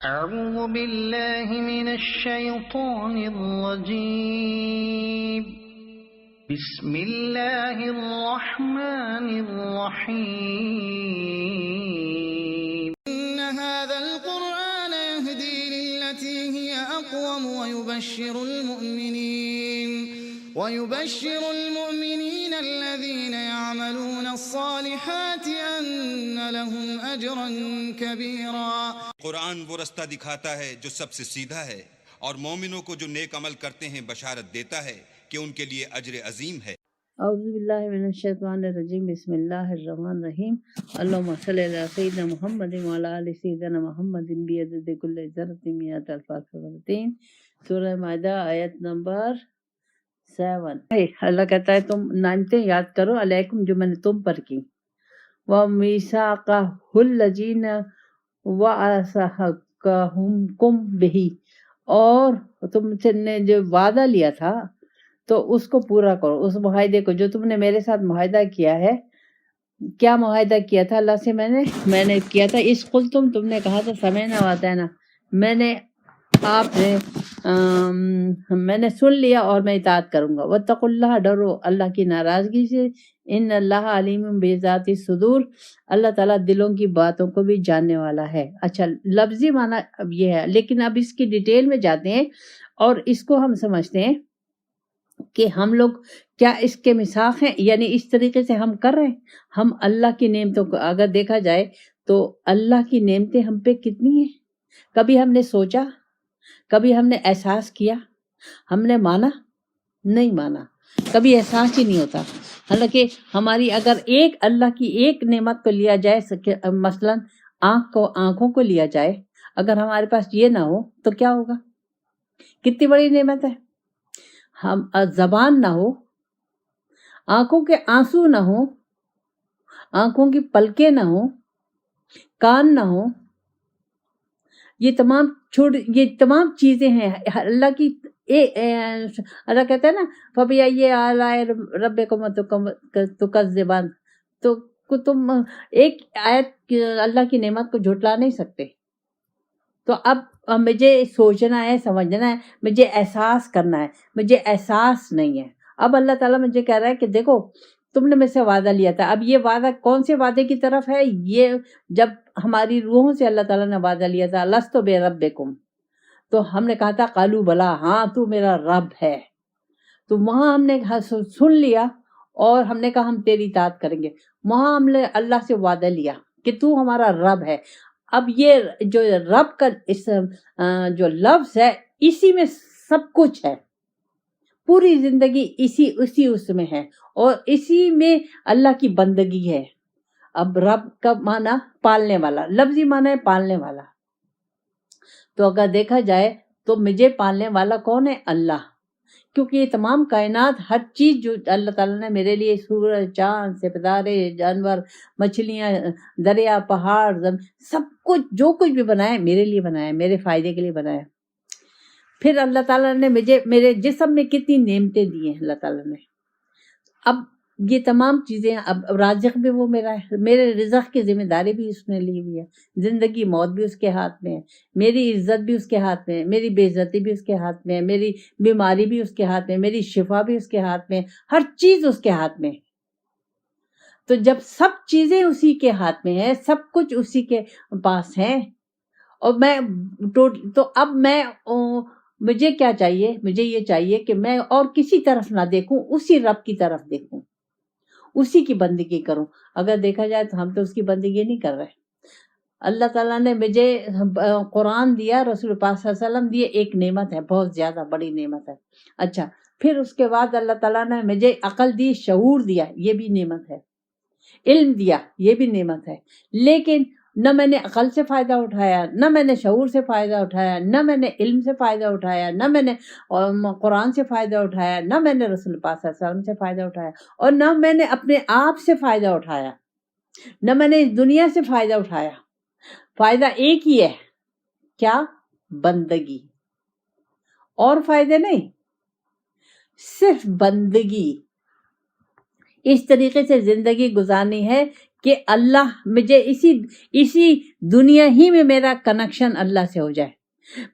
أعوذ بالله من الشيطان الرجيم بسم الله الرحمن الرحيم إن هذا القرآن يهدي للتي هي أقوم ويبشر المؤمنين الذين يعملون الصالحات أن لهم أجرا كبيرا۔ قرآن وہ رستہ دکھاتا ہے جو سب سے سیدھا ہے، اور مومنوں کو جو نیک عمل کرتے ہیں بشارت دیتا ہے کہ ان کے لیے اجر عظیم ہے۔ اعوذ باللہ من الشیطان الرجیم، بسم اللہ الرحمن الرحیم۔ اللہم صلی علی سیدنا محمد وعلی آل سیدنا محمد بعدد کل ذرۃ مئۃ الف مرتين۔ سورہ مائدہ آیت نمبر 7۔ اللہ کہتا ہے تم نعمتیں یاد کرو علیکم جو میں نے تم پر کی، وَمِيثَاقَهُ الَّذِينَ وَعَدَكُم بِهِ، اور تم سے نے جو وعدہ لیا تھا تو اس کو پورا کرو، اس معاہدے کو جو تم نے میرے ساتھ معاہدہ کیا ہے۔ کیا معاہدہ کیا تھا اللہ سے؟ میں نے کیا تھا اس قلتم، تم نے کہا تھا سمعنا وأطعنا، میں نے سن لیا اور میں اطاعت کروں گا۔ واتقوا اللہ، ڈرو اللہ کی ناراضگی سے۔ ان اللہ علیم بذات الصدور، اللہ تعالیٰ دلوں کی باتوں کو بھی جاننے والا ہے۔ اچھا، لفظی معنی اب یہ ہے، لیکن اب اس کی ڈیٹیل میں جاتے ہیں اور اس کو ہم سمجھتے ہیں کہ ہم لوگ کیا اس کے میثاق ہیں، یعنی اس طریقے سے ہم کر رہے ہیں۔ ہم اللہ کی نعمتوں کو اگر دیکھا جائے تو اللہ کی نعمتیں ہم پہ کتنی ہیں، کبھی ہم نے سوچا، کبھی ہم نے احساس کیا، ہم نے مانا نہیں مانا، کبھی احساس ہی نہیں ہوتا۔ حالانکہ ہماری اگر اللہ کی ایک نعمت کو لیا جائے، مثلا آنکھوں کو لیا جائے، اگر ہمارے پاس یہ نہ ہو تو کیا ہوگا؟ کتنی بڑی نعمت ہے۔ ہم زبان نہ ہو، آنکھوں کے آنسو نہ ہو، آنکھوں کی پلکیں نہ ہو، کان نہ ہو، یہ تمام چیزیں ہیں اللہ کی۔ اللہ کہتا ہے نا فَبِأَيِّ آلَاءِ رَبِّكُمَا تُكَذِّبَانِ، تو تم ایک آیت اللہ کی نعمت کو جھٹلا نہیں سکتے۔ تو اب مجھے سوچنا ہے، سمجھنا ہے، مجھے احساس کرنا ہے، مجھے احساس نہیں ہے۔ اب اللہ تعالیٰ مجھے کہہ رہا ہے کہ دیکھو تم نے مجھ سے وعدہ لیا تھا، اب یہ وعدہ کون سے وعدے کی طرف ہے؟ یہ جب ہماری روحوں سے اللہ تعالیٰ نے وعدہ لیا تھا لست بربکم، تو ہم نے کہا تھا قالوا بلا، ہاں تو میرا رب ہے، تو وہاں ہم نے سن لیا اور ہم نے کہا ہم تیری اطاعت کریں گے۔ وہاں ہم نے اللہ سے وعدہ لیا کہ تو ہمارا رب ہے۔ اب یہ جو رب کا جو لفظ ہے، اسی میں سب کچھ ہے، پوری زندگی اسی اس میں ہے، اور اسی میں اللہ کی بندگی ہے۔ اب رب کا معنی پالنے والا، لفظی معنی ہے پالنے والا۔ تو اگر دیکھا جائے تو مجھے پالنے والا کون ہے؟ اللہ، کیونکہ یہ تمام کائنات، ہر چیز جو اللہ تعالیٰ نے میرے لیے، سورج، چاند، ستارے، جانور، مچھلیاں، دریا، پہاڑ، سب کچھ جو کچھ بھی بنایا ہے میرے لیے بنایا ہے، میرے فائدے کے لیے بنایا ہے۔ پھر اللہ تعالیٰ نے میرے جسم میں کتنی نعمتیں دی ہیں اللہ تعالیٰ نے۔ اب یہ تمام چیزیں، اب رازق بھی وہ میرا ہے، میرے رزق کی ذمہ داری بھی اس نے لی ہوئی ہے، زندگی موت بھی اس کے ہاتھ میں ہے، میری عزت بھی اس کے ہاتھ میں ہے، میری بے عزتی بھی اس کے ہاتھ میں ہے، میری بیماری بھی اس کے ہاتھ میں ہے، میری شفا بھی اس کے ہاتھ میں ہے، ہر چیز اس کے ہاتھ میں ہے۔ تو جب سب چیزیں اسی کے ہاتھ میں ہے، سب کچھ اسی کے پاس ہے، اور تو اب مجھے کیا چاہیے؟ مجھے یہ چاہیے کہ میں اور کسی طرف نہ دیکھوں، اسی رب کی طرف دیکھوں، اسی کی بندگی کروں۔ اگر دیکھا جائے تو ہم تو اس کی بندگی نہیں کر رہے۔ اللہ تعالیٰ نے مجھے قرآن دیا، رسول پاک صلی اللہ علیہ وسلم دیے، ایک نعمت ہے، بہت زیادہ بڑی نعمت ہے۔ اچھا، پھر اس کے بعد اللہ تعالیٰ نے مجھے عقل دی، شعور دیا، یہ بھی نعمت ہے، علم دیا، یہ بھی نعمت ہے، لیکن نہ میں نے عقل سے فائدہ اٹھایا، نہ میں نے شعور سے فائدہ اٹھایا، نہ میں نے علم سے فائدہ اٹھایا، نہ میں نے قرآن سے فائدہ اٹھایا، نہ میں نے رسول پاک صلی اللہ علیہ وسلم سے فائدہ اٹھایا، اور نہ میں نے اپنے آپ سے فائدہ اٹھایا، نہ میں نے اس دنیا سے فائدہ اٹھایا۔ فائدہ ایک ہی ہے، کیا؟ بندگی، اور فائدے نہیں، صرف بندگی۔ اس طریقے سے زندگی گزارنی ہے کہ اللہ مجھے اسی دنیا ہی میں میرا کنیکشن اللہ سے ہو جائے،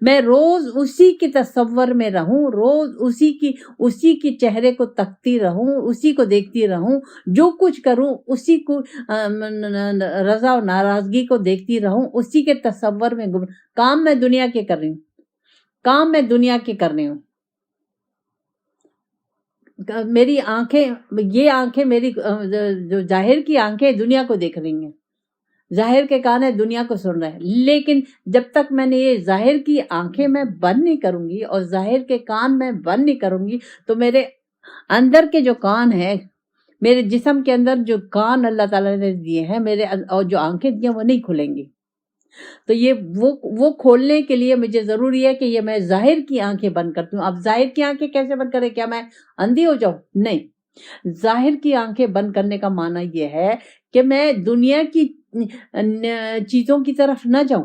میں روز اسی کے تصور میں رہوں، روز اسی کی چہرے کو تکتی رہوں، اسی کو دیکھتی رہوں، جو کچھ کروں اسی کو رضا و ناراضگی کو دیکھتی رہوں، اسی کے تصور میں کام میں دنیا کے کر رہی ہوں، کام میں دنیا کے کر رہی ہوں، میری آنکھیں، یہ آنکھیں میری جو ظاہر کی آنکھیں دنیا کو دیکھ رہی ہیں، ظاہر کے کان ہے دنیا کو سن رہے ہیں، لیکن جب تک میں نے یہ ظاہر کی آنکھیں میں بند نہیں کروں گی اور ظاہر کے کان میں بند نہیں کروں گی تو میرے اندر کے جو کان ہے، میرے جسم کے اندر جو کان اللہ تعالیٰ نے دیے ہیں میرے، اور جو آنکھیں دی ہیں وہ نہیں کھلیں گی۔ تو یہ وہ کھولنے کے لیے مجھے ضروری ہے کہ یہ میں ظاہر کی آنکھیں بند کرتی ہوں۔ اب ظاہر کی آنکھیں کیسے بند کرے؟ کیا میں اندھی ہو جاؤں؟ نہیں، ظاہر کی آنکھیں بند کرنے کا معنی یہ ہے کہ میں دنیا کی چیزوں کی طرف نہ جاؤں،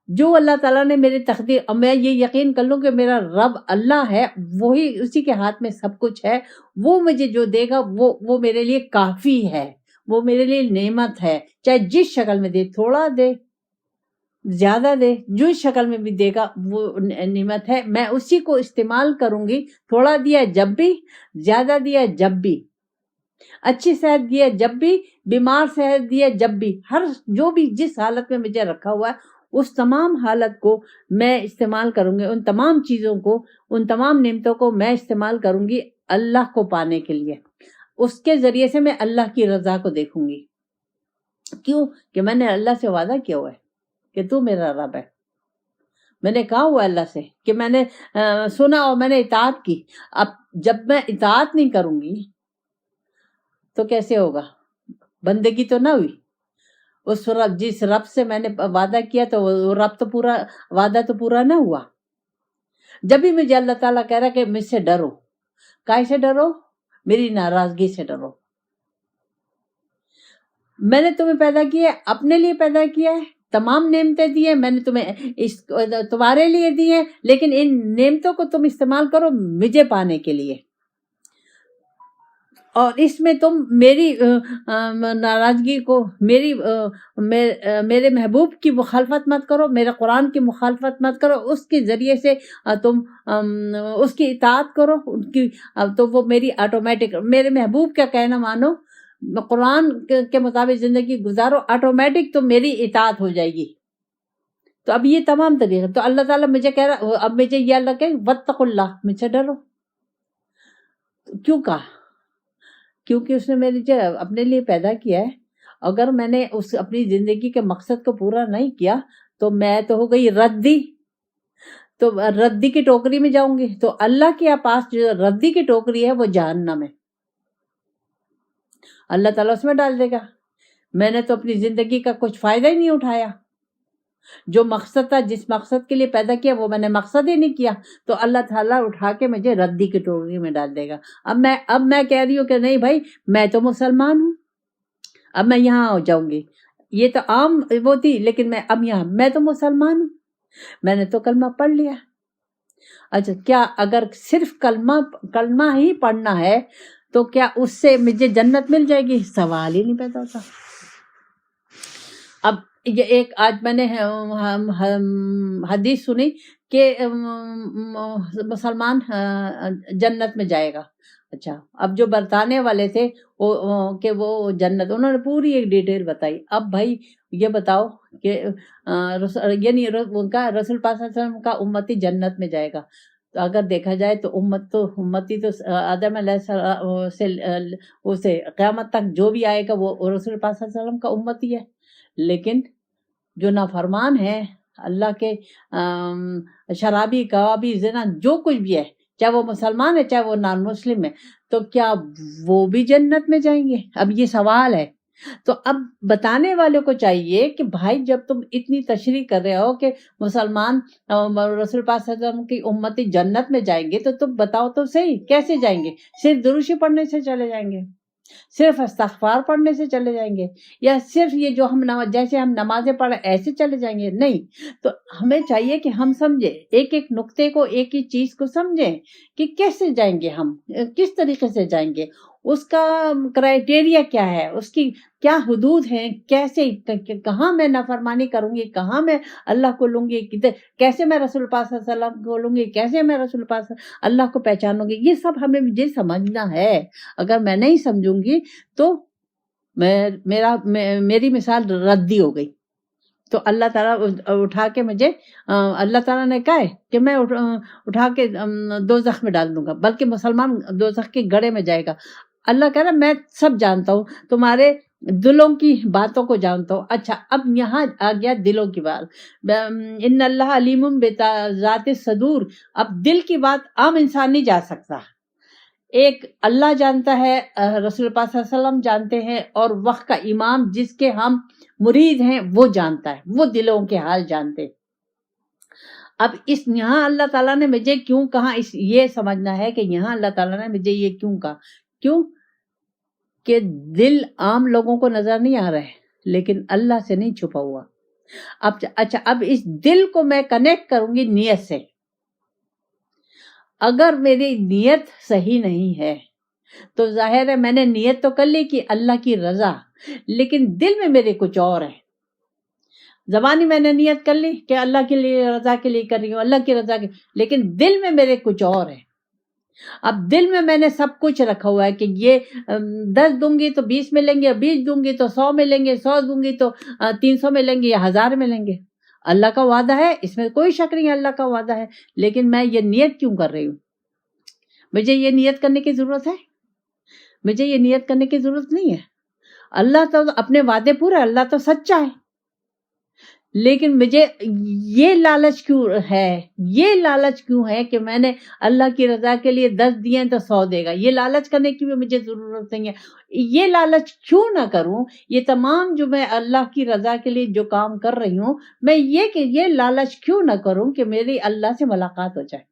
جو اللہ تعالیٰ نے میرے تقدیر، اب میں یہ یقین کر لوں کہ میرا رب اللہ ہے، وہی اسی کے ہاتھ میں سب کچھ ہے، وہ مجھے جو دے گا وہ میرے لیے کافی ہے، وہ میرے لیے نعمت ہے، چاہے جس شکل میں دے، تھوڑا دے زیادہ دے، جو شکل میں بھی دے گا وہ نعمت ہے، میں اسی کو استعمال کروں گی۔ تھوڑا دیا جب بھی، زیادہ دیا جب بھی، اچھی صحت دیا جب بھی، بیمار صحت دیا جب بھی، ہر جو بھی جس حالت میں مجھے رکھا ہوا ہے اس تمام حالت کو میں استعمال کروں گی، ان تمام چیزوں کو، ان تمام نعمتوں کو میں استعمال کروں گی اللہ کو پانے کے لیے، اس کے ذریعے سے میں اللہ کی رضا کو دیکھوں گی۔ کیوں کہ میں نے اللہ سے وعدہ کیا ہوا ہے کہ تو میرا رب ہے، میں نے کہا ہوا اللہ سے کہ میں نے سنا اور میں نے اطاعت کی۔ اب جب میں اطاعت نہیں کروں گی تو کیسے ہوگا؟ بندگی تو نہ ہوئی اس رب، جس رب سے میں نے وعدہ کیا تو وہ رب تو پورا، وعدہ تو پورا نہ ہوا۔ جب بھی مجھے اللہ تعالیٰ کہہ رہا کہ مجھ سے ڈرو، کائے سے ڈرو؟ میری ناراضگی سے ڈرو۔ میں نے تمہیں پیدا کیا ہے، اپنے لیے پیدا کیا ہے، تمام نعمتیں دی ہیں میں نے تمہیں، تمہارے لیے دی ہیں، لیکن ان نعمتوں کو تم استعمال کرو مجھے پانے کے لیے، اور اس میں تم میری ناراضگی کو، میرے محبوب کی مخالفت مت کرو، میرے قرآن کی مخالفت مت کرو، اس کے ذریعے سے تم اس کی اطاعت کرو، تو وہ میری آٹومیٹک، میرے محبوب کا کہنا مانو، قرآن کے مطابق زندگی گزارو، آٹومیٹک تو میری اطاعت ہو جائے گی۔ تو اب یہ تمام طریقے، تو اللہ تعالیٰ مجھے کہہ رہا، اب مجھے یہ اللہ کہ واتقوا اللہ، مجھ سے ڈرو۔ کیوں کہا؟ کیونکہ اس نے مجھے اپنے لیے پیدا کیا ہے، اگر میں نے اس اپنی زندگی کے مقصد کو پورا نہیں کیا تو میں تو ہو گئی ردی، تو ردی کی ٹوکری میں جاؤں گی۔ تو اللہ کے پاس جو ردی کی ٹوکری ہے وہ جہنم ہے، اللہ تعالیٰ اس میں ڈال دے گا۔ میں نے تو اپنی زندگی کا کچھ فائدہ ہی نہیں اٹھایا، جو مقصد تھا، جس مقصد کے لیے پیدا کیا وہ میں نے مقصد ہی نہیں کیا، تو اللہ تعالیٰ اٹھا کے مجھے ردی کی ٹوکری میں ڈال دے گا۔ اب میں کہہ رہی ہوں کہ نہیں بھائی میں تو مسلمان ہوں، اب میں یہاں ہو جاؤں گی، یہ تو عام وہ تھی، لیکن میں تو مسلمان ہوں، میں نے تو کلمہ پڑھ لیا۔ اچھا، کیا اگر صرف کلمہ ہی پڑھنا ہے تو کیا اس سے مجھے جنت مل جائے گی؟ سوال ہی نہیں پیدا ہوتا۔ اب یہ ایک آج میں نے حدیث سنی کہ مسلمان جنت میں جائے گا۔ اچھا، اب جو برتانے والے تھے کہ وہ جنت، انہوں نے پوری ایک ڈیٹیل بتائی۔ اب بھائی یہ بتاؤ کہ یعنی ان کا رسول پاک صلی اللہ علیہ وسلم کا امتی جنت میں جائے گا، تو اگر دیکھا جائے تو امتی تو آدم علیہ السلام سے اسے قیامت تک جو بھی آئے گا وہ رسول پاک صلی اللہ علیہ وسلم کا امتی ہے، لیکن جو نافرمان ہے اللہ کے، شرابی، کبابی، زنا، جو کچھ بھی ہے، چاہے وہ مسلمان ہے چاہے وہ نان مسلم ہے، تو کیا وہ بھی جنت میں جائیں گے؟ اب یہ سوال ہے۔ تو اب بتانے والوں کو چاہیے کہ بھائی جب تم اتنی تشریح کر رہے ہو کہ مسلمان رسول پاک صلی اللہ علیہ وسلم کی امتی جنت میں جائیں گے، تو تم بتاؤ تو صحیح کیسے جائیں گے؟ صرف دروشی پڑھنے سے چلے جائیں گے؟ صرف استغفار پڑھنے سے چلے جائیں گے؟ یا صرف یہ جو جیسے ہم نمازیں پڑھیں ایسے چلے جائیں گے؟ نہیں، تو ہمیں چاہیے کہ ہم سمجھیں، ایک ایک نقطے کو، ایک ایک چیز کو سمجھیں کہ کیسے جائیں گے، ہم کس طریقے سے جائیں گے، اس کا کرائٹیریا کیا ہے، اس کی کیا حدود ہیں، کیسے کہاں میں نافرمانی کروں گی، کہاں میں اللہ کو لوں گی، کیسے میں رسول پاک صلی اللہ علیہ وسلم کو لوں گی، کیسے میں رسول پاک اللہ کو پہچانوں گی، یہ سب ہمیں مجھے سمجھنا ہے۔ اگر میں نہیں سمجھوں گی تو میری مثال ردی ہو گئی۔ تو اللہ تعالیٰ اٹھا کے مجھے، اللہ تعالیٰ نے کہا ہے کہ میں اٹھا کے دوزخ میں ڈال دوں گا، بلکہ مسلمان دوزخ کے گڑھے میں جائے گا۔ اللہ کہہ رہا ہے میں سب جانتا ہوں، تمہارے دلوں کی باتوں کو جانتا ہوں۔ اچھا، اب یہاں آ گیا دلوں کی بات۔ ان اللہ علیم بذات الصدور۔ اب دل کی بات عام انسان نہیں جا سکتا، ایک اللہ جانتا ہے، رسول پاک صلی اللہ علیہ وسلم جانتے ہیں، اور وقت کا امام جس کے ہم مرید ہیں وہ جانتا ہے، وہ دلوں کے حال جانتے۔ اب یہاں اللہ تعالیٰ نے مجھے کیوں کہا، یہ سمجھنا ہے کہ یہاں اللہ تعالیٰ نے مجھے یہ کیوں کہا، کیوں کہ دل عام لوگوں کو نظر نہیں آ رہا ہے، لیکن اللہ سے نہیں چھپا ہوا۔ اچھا، اب اس دل کو میں کنیکٹ کروں گی نیت سے۔ اگر میری نیت صحیح نہیں ہے تو ظاہر ہے میں نے نیت تو کر لی کہ اللہ کی رضا، لیکن دل میں میرے کچھ اور ہے۔ زبانی میں نے نیت کر لی کہ اللہ کے لیے، رضا کے لیے کر رہی ہوں، اللہ کی رضا کے، لیکن دل میں میرے کچھ اور ہے۔ اب دل میں نے سب کچھ رکھا ہوا ہے کہ یہ 10 دوں گی تو 20 ملیں گے، 20 دوں گی تو 100 ملیں گے، 100 دوں گی تو 300 ملیں گے یا 1000 ملیں گے۔ اللہ کا وعدہ ہے، اس میں کوئی شک نہیں، اللہ کا وعدہ ہے، لیکن میں یہ نیت کیوں کر رہی ہوں؟ مجھے یہ نیت کرنے کی ضرورت ہے؟ مجھے یہ نیت کرنے کی ضرورت نہیں ہے۔ اللہ تو اپنے وعدے پورے، اللہ تو سچا ہے، لیکن مجھے یہ لالچ کیوں ہے، یہ لالچ کیوں ہے کہ میں نے اللہ کی رضا کے لیے 10 دیے ہیں تو 100 دے گا؟ یہ لالچ کرنے کی بھی مجھے ضرورت نہیں ہے۔ یہ لالچ کیوں نہ کروں؟ یہ تمام جو میں اللہ کی رضا کے لیے جو کام کر رہی ہوں، میں یہ لالچ کیوں نہ کروں کہ میری اللہ سے ملاقات ہو جائے،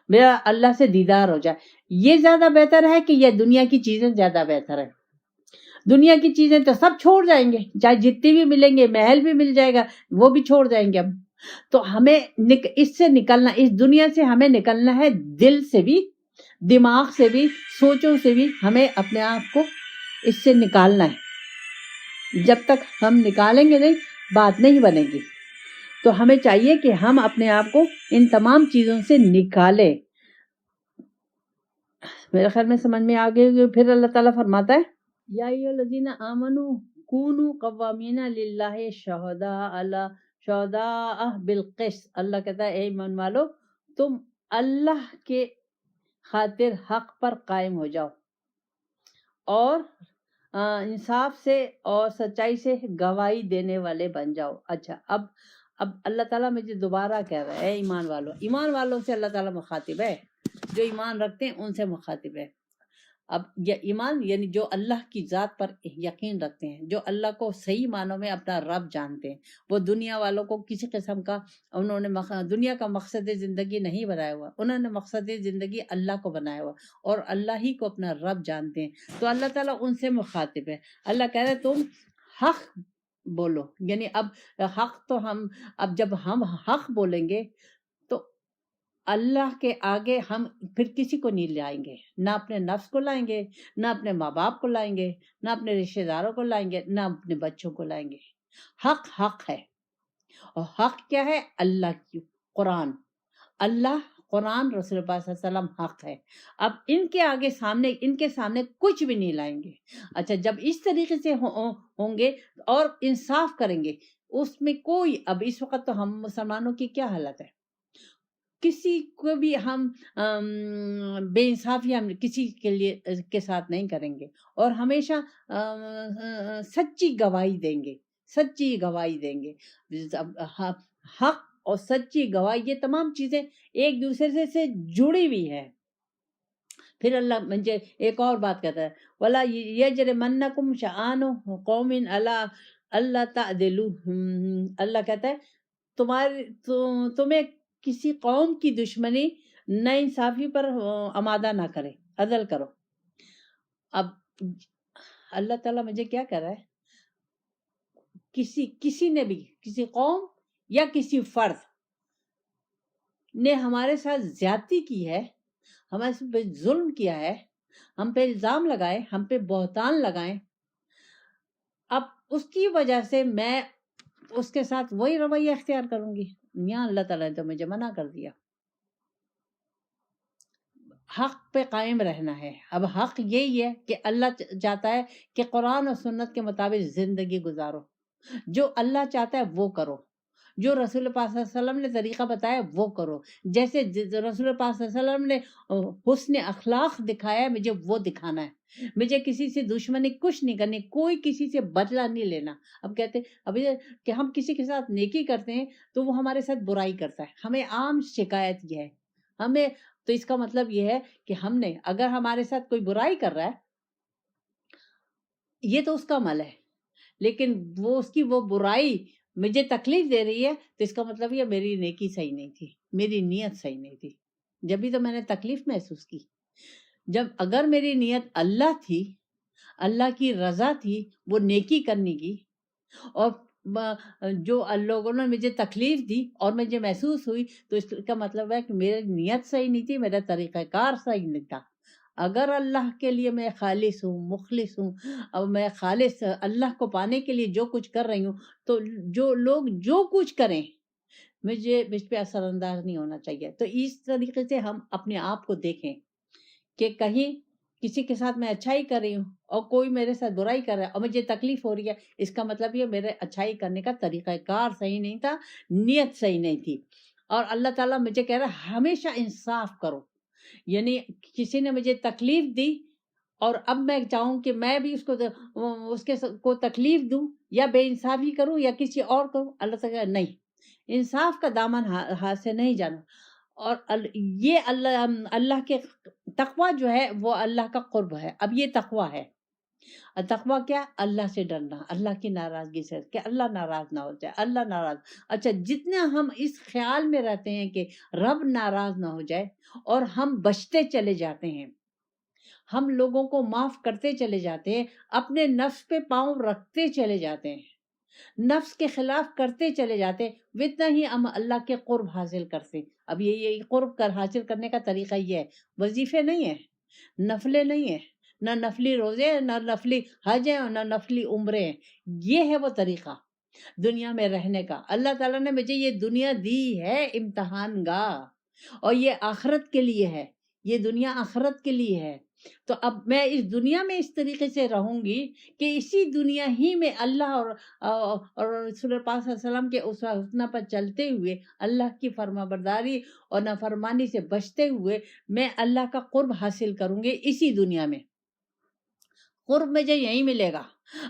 میرا اللہ سے دیدار ہو جائے۔ یہ زیادہ بہتر ہے کہ یہ دنیا کی چیزیں زیادہ بہتر ہے؟ دنیا کی چیزیں تو سب چھوڑ جائیں گے، چاہے جتنی بھی ملیں گے، محل بھی مل جائے گا، وہ بھی چھوڑ جائیں گے۔ اب تو ہمیں اس سے نکلنا، اس دنیا سے ہمیں نکلنا ہے، دل سے بھی، دماغ سے بھی، سوچوں سے بھی ہمیں اپنے آپ کو اس سے نکالنا ہے۔ جب تک ہم نکالیں گے نہیں، بات نہیں بنے گی۔ تو ہمیں چاہیے کہ ہم اپنے آپ کو ان تمام چیزوں سے نکالیں۔ میرے خیال میں سمجھ میں آ گئی۔ پھر اللہ تعالیٰ فرماتا ہے، یا ایھا الذین آمنوا کونوا قوامین للہ شہداء بالقسط۔ اللہ کہتا ہے اے ایمان والو، تم اللہ کے خاطر حق پر قائم ہو جاؤ اور انصاف سے اور سچائی سے گواہی دینے والے بن جاؤ۔ اچھا، اب اللہ تعالیٰ مجھے دوبارہ کہہ رہا ہے، اے ایمان والو۔ ایمان والوں سے اللہ تعالیٰ مخاطب ہے، جو ایمان رکھتے ہیں ان سے مخاطب ہے۔ اب یہ ایمان یعنی جو اللہ کی ذات پر یقین رکھتے ہیں، جو اللہ کو صحیح معنوں میں اپنا رب جانتے ہیں، وہ دنیا والوں کو کسی قسم کا، انہوں نے دنیا کا مقصد زندگی نہیں بنایا ہوا، انہوں نے مقصد زندگی اللہ کو بنایا ہوا اور اللہ ہی کو اپنا رب جانتے ہیں۔ تو اللہ تعالیٰ ان سے مخاطب ہے۔ اللہ کہہ رہے تم حق بولو، یعنی اب حق تو اب جب ہم حق بولیں گے تو اللہ کے آگے ہم پھر کسی کو نہیں لائیں گے، نہ اپنے نفس کو لائیں گے، نہ اپنے ماں باپ کو لائیں گے، نہ اپنے رشتہ داروں کو لائیں گے، نہ اپنے بچوں کو لائیں گے۔ حق ہے، اور حق کیا ہے؟ اللہ کی قرآن، اللہ، قرآن، رسول پاک صلی اللہ علیہ وسلم حق ہے۔ اب ان کے سامنے کچھ بھی نہیں لائیں گے۔ اچھا، جب اس طریقے سے ہوں گے اور انصاف کریں گے، اس میں کوئی، اب اس وقت تو ہم مسلمانوں کی کیا حالت ہے، کسی کو بھی ہم بے انصافی ہم کسی کے ساتھ نہیں کریں گے، اور ہمیشہ سچی گواہی دیں گے۔ حق اور سچی گواہی، یہ تمام چیزیں ایک دوسرے سے جڑی ہوئی ہے۔ پھر اللہ مجھے ایک اور بات کہتا ہے، وَلَا يَجْرِمَنَّكُمْ شَآنُ قَوْمٍ عَلَىٰ أَلَّا تَعْدِلُوا۔ اللہ کہتا ہے تمہیں کسی قوم کی دشمنی نا انصافی پر آمادہ نہ کرے، عدل کرو۔ اب اللہ تعالیٰ مجھے کیا کر رہا ہے، کسی نے بھی، کسی قوم یا کسی فرد نے ہمارے ساتھ زیادتی کی ہے، ہمارے ساتھ ظلم کیا ہے، ہم پہ الزام لگائے، ہم پہ بہتان لگائیں، اب اس کی وجہ سے میں اس کے ساتھ وہی رویہ اختیار کروں گی؟ یہاں اللہ تعالیٰ نے تو مجھے منع کر دیا. حق پہ قائم رہنا ہے. اب حق یہی ہے کہ اللہ چاہتا ہے کہ قرآن اور سنت کے مطابق زندگی گزارو، جو اللہ چاہتا ہے وہ کرو، جو رسول پاک صلی اللہ علیہ وسلم نے طریقہ بتایا وہ کرو. جیسے رسول پاک صلی اللہ علیہ وسلم نے حسن اخلاق دکھایا ہے، مجھے وہ دکھانا ہے. مجھے کسی سے دشمنی کچھ نہیں کرنی، کوئی کسی سے بدلہ نہیں لینا. اب کہتے ابھی کہ ہم کسی کے ساتھ نیکی کرتے ہیں تو وہ ہمارے ساتھ برائی کرتا ہے. ہمیں عام شکایت یہ ہے، ہمیں تو اس کا مطلب یہ ہے کہ ہم نے اگر ہمارے ساتھ کوئی برائی کر رہا ہے یہ تو اس کا عمل ہے، لیکن وہ اس کی وہ برائی مجھے تکلیف دے رہی ہے تو اس کا مطلب یہ میری نیکی صحیح نہیں تھی، میری نیت صحیح نہیں تھی. جبھی تو میں نے تکلیف محسوس کی. جب اگر میری نیت اللہ تھی، اللہ کی رضا تھی، وہ نیکی کرنے کی، اور جو لوگوں نے مجھے تکلیف دی اور مجھے محسوس ہوئی تو اس کا مطلب ہے کہ میری نیت صحیح نہیں تھی، میرا طریقہ کار صحیح نہیں تھا. اگر اللہ کے لیے میں خالص ہوں، مخلص ہوں، اور میں خالص اللہ کو پانے کے لیے جو کچھ کر رہی ہوں، تو جو لوگ جو کچھ کریں مجھ پہ اثر انداز نہیں ہونا چاہیے. تو اس طریقے سے ہم اپنے آپ کو دیکھیں کہ کہیں کسی کے ساتھ میں اچھائی کر رہی ہوں اور کوئی میرے ساتھ برائی کر رہا ہے اور مجھے تکلیف ہو رہی ہے، اس کا مطلب یہ میرے اچھائی کرنے کا طریقہ کار صحیح نہیں تھا، نیت صحیح نہیں تھی. اور اللہ تعالیٰ مجھے کہہ رہا ہے ہمیشہ انصاف کرو. یعنی کسی نے مجھے تکلیف دی اور اب میں چاہوں کہ میں بھی اس کو تکلیف دوں یا بے انصافی کروں یا کسی اور کروں، اللہ تعالیٰ نہیں، انصاف کا دامن ہاتھ سے نہیں جانا. اور یہ اللہ کے تقویٰ جو ہے وہ اللہ کا قرب ہے. اب یہ تقویٰ ہے. تقویٰ کیا؟ اللہ سے ڈرنا، اللہ کی ناراضگی سے، کہ اللہ ناراض نہ ہو جائے، اللہ ناراض. اچھا، جتنا ہم اس خیال میں رہتے ہیں کہ رب ناراض نہ ہو جائے اور ہم بچتے چلے جاتے ہیں، ہم لوگوں کو معاف کرتے چلے جاتے ہیں، اپنے نفس پہ پاؤں رکھتے چلے جاتے ہیں، نفس کے خلاف کرتے چلے جاتے ہیں، اتنا ہی ہم اللہ کے قرب حاصل کرتے ہیں. اب یہ قرب حاصل کرنے کا طریقہ یہ ہے، وظیفے نہیں ہیں، نفلے نہیں ہیں، نہ نفلی روزے، نہ نفلی حج ہیں، اور نہ نفلی عمرے ہیں. یہ ہے وہ طریقہ دنیا میں رہنے کا. اللہ تعالیٰ نے مجھے یہ دنیا دی ہے امتحان گاہ، اور یہ آخرت کے لیے ہے، یہ دنیا آخرت کے لیے ہے. تو اب میں اس دنیا میں اس طریقے سے رہوں گی کہ اسی دنیا ہی میں اللہ اور رسول پاک صلی اللہ علیہ وسلم کے اسوہ حسنہ پر چلتے ہوئے، اللہ کی فرما برداری اور نافرمانی سے بچتے ہوئے میں اللہ کا قرب حاصل کروں گی. اسی دنیا میں قرب مجھے یہی ملے گا.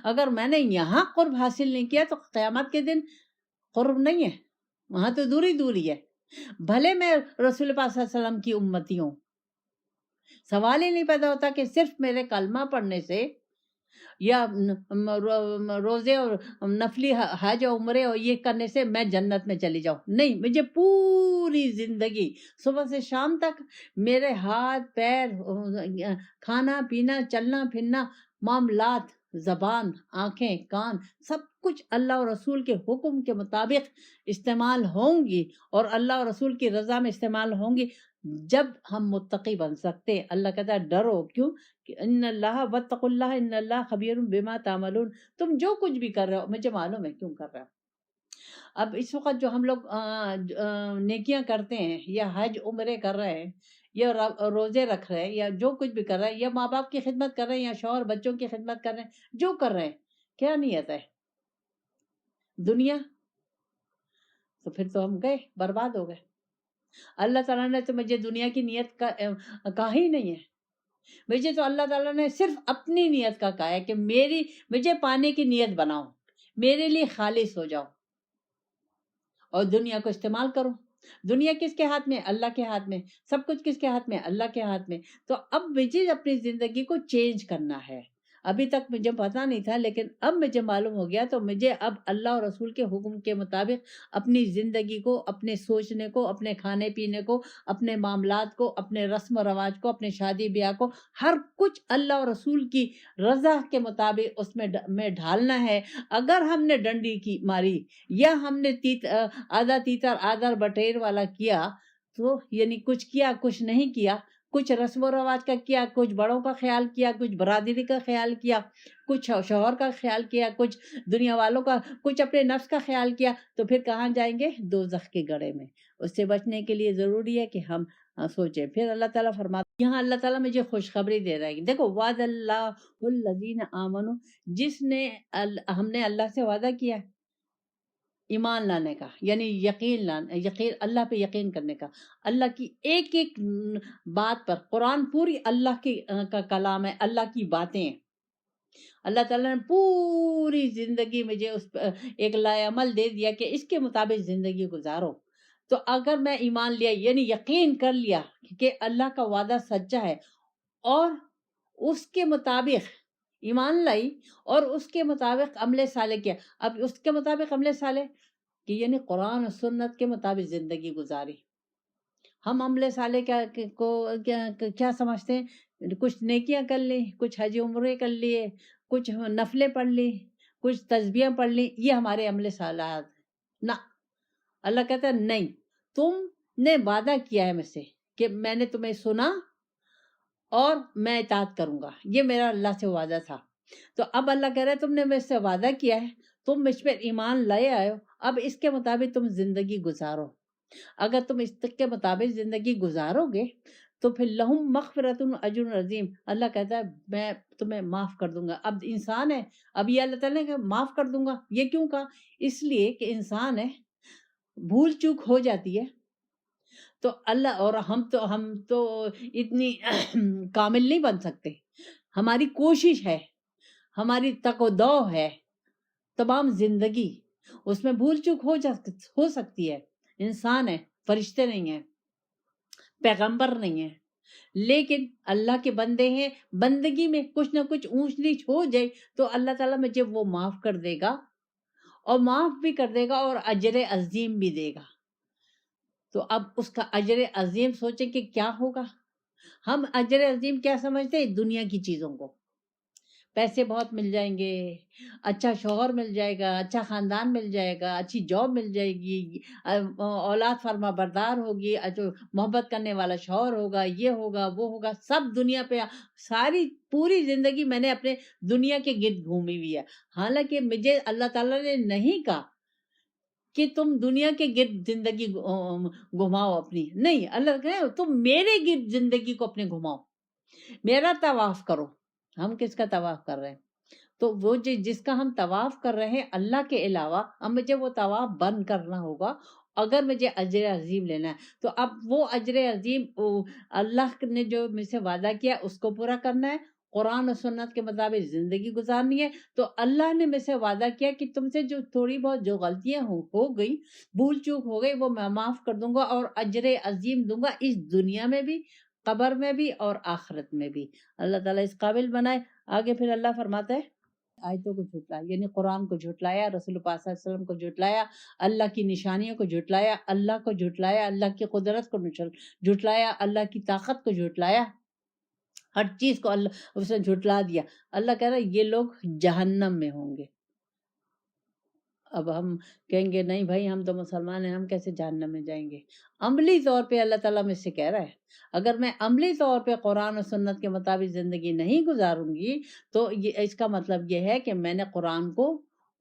اگر میں نے یہاں قرب حاصل نہیں کیا تو قیامت کے دن قرب نہیں ہے، وہاں تو دوری دوری ہے. بھلے میں رسول پاک صلی اللہ علیہ وسلم کی امتی ہوں، سوال ہی نہیں پیدا ہوتا کہ صرف میرے کلمہ پڑھنے سے یا روزے اور نفلی حج و عمرے اور یہ کرنے سے میں جنت میں چلی جاؤں. نہیں، مجھے پوری زندگی صبح سے شام تک میرے ہاتھ پیر، کھانا پینا، چلنا پھرنا، معاملات، زبان، آنکھیں، کان، سب کچھ اللہ اور رسول کے حکم کے مطابق استعمال ہوں گی اور اللہ اور رسول کی رضا میں استعمال ہوں گی. جب ہم متقی بن سکتے ہیں. اللہ کہتا ہے ڈرو، کیوں کہ ان اللہ واتقوا اللہ ان اللہ خبیر بما تعملون. تم جو کچھ بھی کر رہے ہو مجھے معلوم ہے کیوں کر رہے ہو. اب اس وقت جو ہم لوگ نیکیاں کرتے ہیں یا حج عمرے کر رہے ہیں یا روزے رکھ رہے ہیں یا جو کچھ بھی کر رہے ہیں یا ماں باپ کی خدمت کر رہے ہیں یا شوہر بچوں کی خدمت کر رہے ہیں، جو کر رہے ہیں، کیا نیت ہے؟ دنیا. تو پھر تو ہم گئے، برباد ہو گئے. اللہ تعالیٰ نے تو مجھے دنیا کی نیت کا کہا ہی نہیں ہے. مجھے تو اللہ تعالیٰ نے صرف اپنی نیت کا کہا ہے کہ مجھے پانے کی نیت بناؤ، میرے لیے خالص ہو جاؤ اور دنیا کو استعمال کرو. دنیا کس کے ہاتھ میں؟ اللہ کے ہاتھ میں. سب کچھ کس کے ہاتھ میں؟ اللہ کے ہاتھ میں. تو اب مجھے اپنی زندگی کو چینج کرنا ہے. ابھی تک مجھے پتا نہیں تھا، لیکن اب مجھے معلوم ہو گیا. تو مجھے اب اللہ اور رسول کے حکم کے مطابق اپنی زندگی کو، اپنے سوچنے کو، اپنے کھانے پینے کو، اپنے معاملات کو، اپنے رسم و رواج کو، اپنے شادی بیاہ کو، ہر کچھ اللہ اور رسول کی رضا کے مطابق اس میں ڈھالنا ہے. اگر ہم نے ڈنڈی کی ماری یا ہم نے آدھا تیتر آدھا بٹیر والا کیا، تو یعنی کچھ کیا کچھ نہیں کیا، کچھ رسم و رواج کا کیا، کچھ بڑوں کا خیال کیا، کچھ برادری کا خیال کیا، کچھ شوہر کا خیال کیا، کچھ دنیا والوں کا، کچھ اپنے نفس کا خیال کیا، تو پھر کہاں جائیں گے؟ دوزخ کے گڑھے میں۔ اس سے بچنے کے لیے ضروری ہے کہ ہم سوچیں۔ پھر اللہ تعالیٰ فرماتا، یہاں اللہ تعالیٰ مجھے خوشخبری دے رہا ہے، دیکھو وعد اللہ الذین آمنوا، جس نے ہم نے اللہ سے وعدہ کیا ایمان لانے کا، یعنی یقین اللہ پہ یقین کرنے کا، اللہ کی ایک ایک بات پر۔ قرآن پوری اللہ کی کا کلام ہے، اللہ کی باتیں ہیں۔ اللہ تعالیٰ نے پوری زندگی مجھے اس ایک لائے عمل دے دیا کہ اس کے مطابق زندگی گزارو۔ تو اگر میں ایمان لیا، یعنی یقین کر لیا کہ اللہ کا وعدہ سچا ہے، اور اس کے مطابق ایمان لائی اور اس کے مطابق عمل صالح کیا۔ اب اس کے مطابق عمل صالح کہ یعنی قرآن و سنت کے مطابق زندگی گزاری۔ ہم عمل صالح کیا سمجھتے ہیں؟ کچھ نیکیاں کر لی، کچھ حج عمرے کر لیے، کچھ نفلیں پڑھ لی، کچھ تسبیحیں پڑھ لی، یہ ہمارے عمل صالحات۔ نہ، اللہ کہتا ہے نہیں، تم نے وعدہ کیا ہے مجھ سے کہ میں نے تمہیں سنا اور میں اطاعت کروں گا، یہ میرا اللہ سے وعدہ تھا۔ تو اب اللہ کہہ رہا ہے تم نے مجھ سے وعدہ کیا ہے، تم مجھ پہ ایمان لائے آئے ہو، اب اس کے مطابق تم زندگی گزارو۔ اگر تم اس کے مطابق زندگی گزارو گے تو پھر لہم مغفرۃ اجر عظیم، اللہ کہتا ہے میں تمہیں معاف کر دوں گا۔ اب انسان ہے، اب یہ اللہ تعالیٰ نے کہا معاف کر دوں گا، یہ کیوں کہا؟ اس لیے کہ انسان ہے، بھول چوک ہو جاتی ہے، تو اللہ، اور ہم تو اتنی کامل نہیں بن سکتے، ہماری کوشش ہے، ہماری تک و دو ہے تمام زندگی، اس میں بھول چوک ہو سکتی ہے، انسان ہے، فرشتے نہیں ہیں، پیغمبر نہیں ہیں، لیکن اللہ کے بندے ہیں، بندگی میں کچھ نہ کچھ اونچ نیچ ہو جائے تو اللہ تعالیٰ مجھے وہ معاف کر دے گا، اور معاف بھی کر دے گا اور اجر عظیم بھی دے گا۔ تو اب اس کا اجر عظیم سوچیں کہ کیا ہوگا۔ ہم اجر عظیم کیا سمجھتے ہیں؟ دنیا کی چیزوں کو، پیسے بہت مل جائیں گے، اچھا شوہر مل جائے گا، اچھا خاندان مل جائے گا، اچھی جاب مل جائے گی، اولاد فرما بردار ہوگی، محبت کرنے والا شوہر ہوگا، یہ ہوگا وہ ہوگا، سب دنیا پہ ساری پوری زندگی میں نے اپنے دنیا کے گرد گھومی ہوئی ہے۔ حالانکہ مجھے اللہ تعالیٰ نے نہیں کہا کہ تم دنیا کے گرد زندگی گھماؤ اپنی، نہیں، اللہ کہے تم میرے گرد زندگی کو اپنے گھماؤ، میرا طواف کرو۔ ہم کس کا طواف کر رہے ہیں؟ تو وہ جس کا ہم طواف کر رہے ہیں اللہ کے علاوہ، اب مجھے وہ طواف بند کرنا ہوگا اگر مجھے اجر عظیم لینا ہے۔ تو اب وہ اجر عظیم اللہ نے جو مجھ سے وعدہ کیا اس کو پورا کرنا ہے، قرآن و سنت کے مطابق زندگی گزارنی ہے۔ تو اللہ نے مجھ سے وعدہ کیا کہ تم سے جو تھوڑی بہت جو غلطیاں ہو گئی، بھول چوک ہو گئی، وہ میں معاف کر دوں گا اور اجر عظیم دوں گا، اس دنیا میں بھی، قبر میں بھی اور آخرت میں بھی۔ اللہ تعالیٰ اس قابل بنائے۔ آگے پھر اللہ فرماتا ہے آیتوں کو جھٹلایا، یعنی قرآن کو جھٹلایا، رسول پاک صلی اللہ علیہ وسلم کو جھٹلایا، اللہ کی نشانیوں کو جھٹلایا، اللہ کو جھٹلایا، اللہ کی قدرت کو جھٹلایا، اللہ کی طاقت کو جھٹلایا، ہر چیز کو اللہ اس نے جھٹلا دیا۔ اللہ کہہ رہا ہے یہ لوگ جہنم میں ہوں گے۔ اب ہم کہیں گے نہیں بھائی ہم تو مسلمان ہیں، ہم کیسے جہنم میں جائیں گے؟ عملی طور پہ اللہ تعالیٰ مجھ سے کہہ رہا ہے اگر میں عملی طور پہ قرآن و سنت کے مطابق زندگی نہیں گزاروں گی تو اس کا مطلب یہ ہے کہ میں نے قرآن کو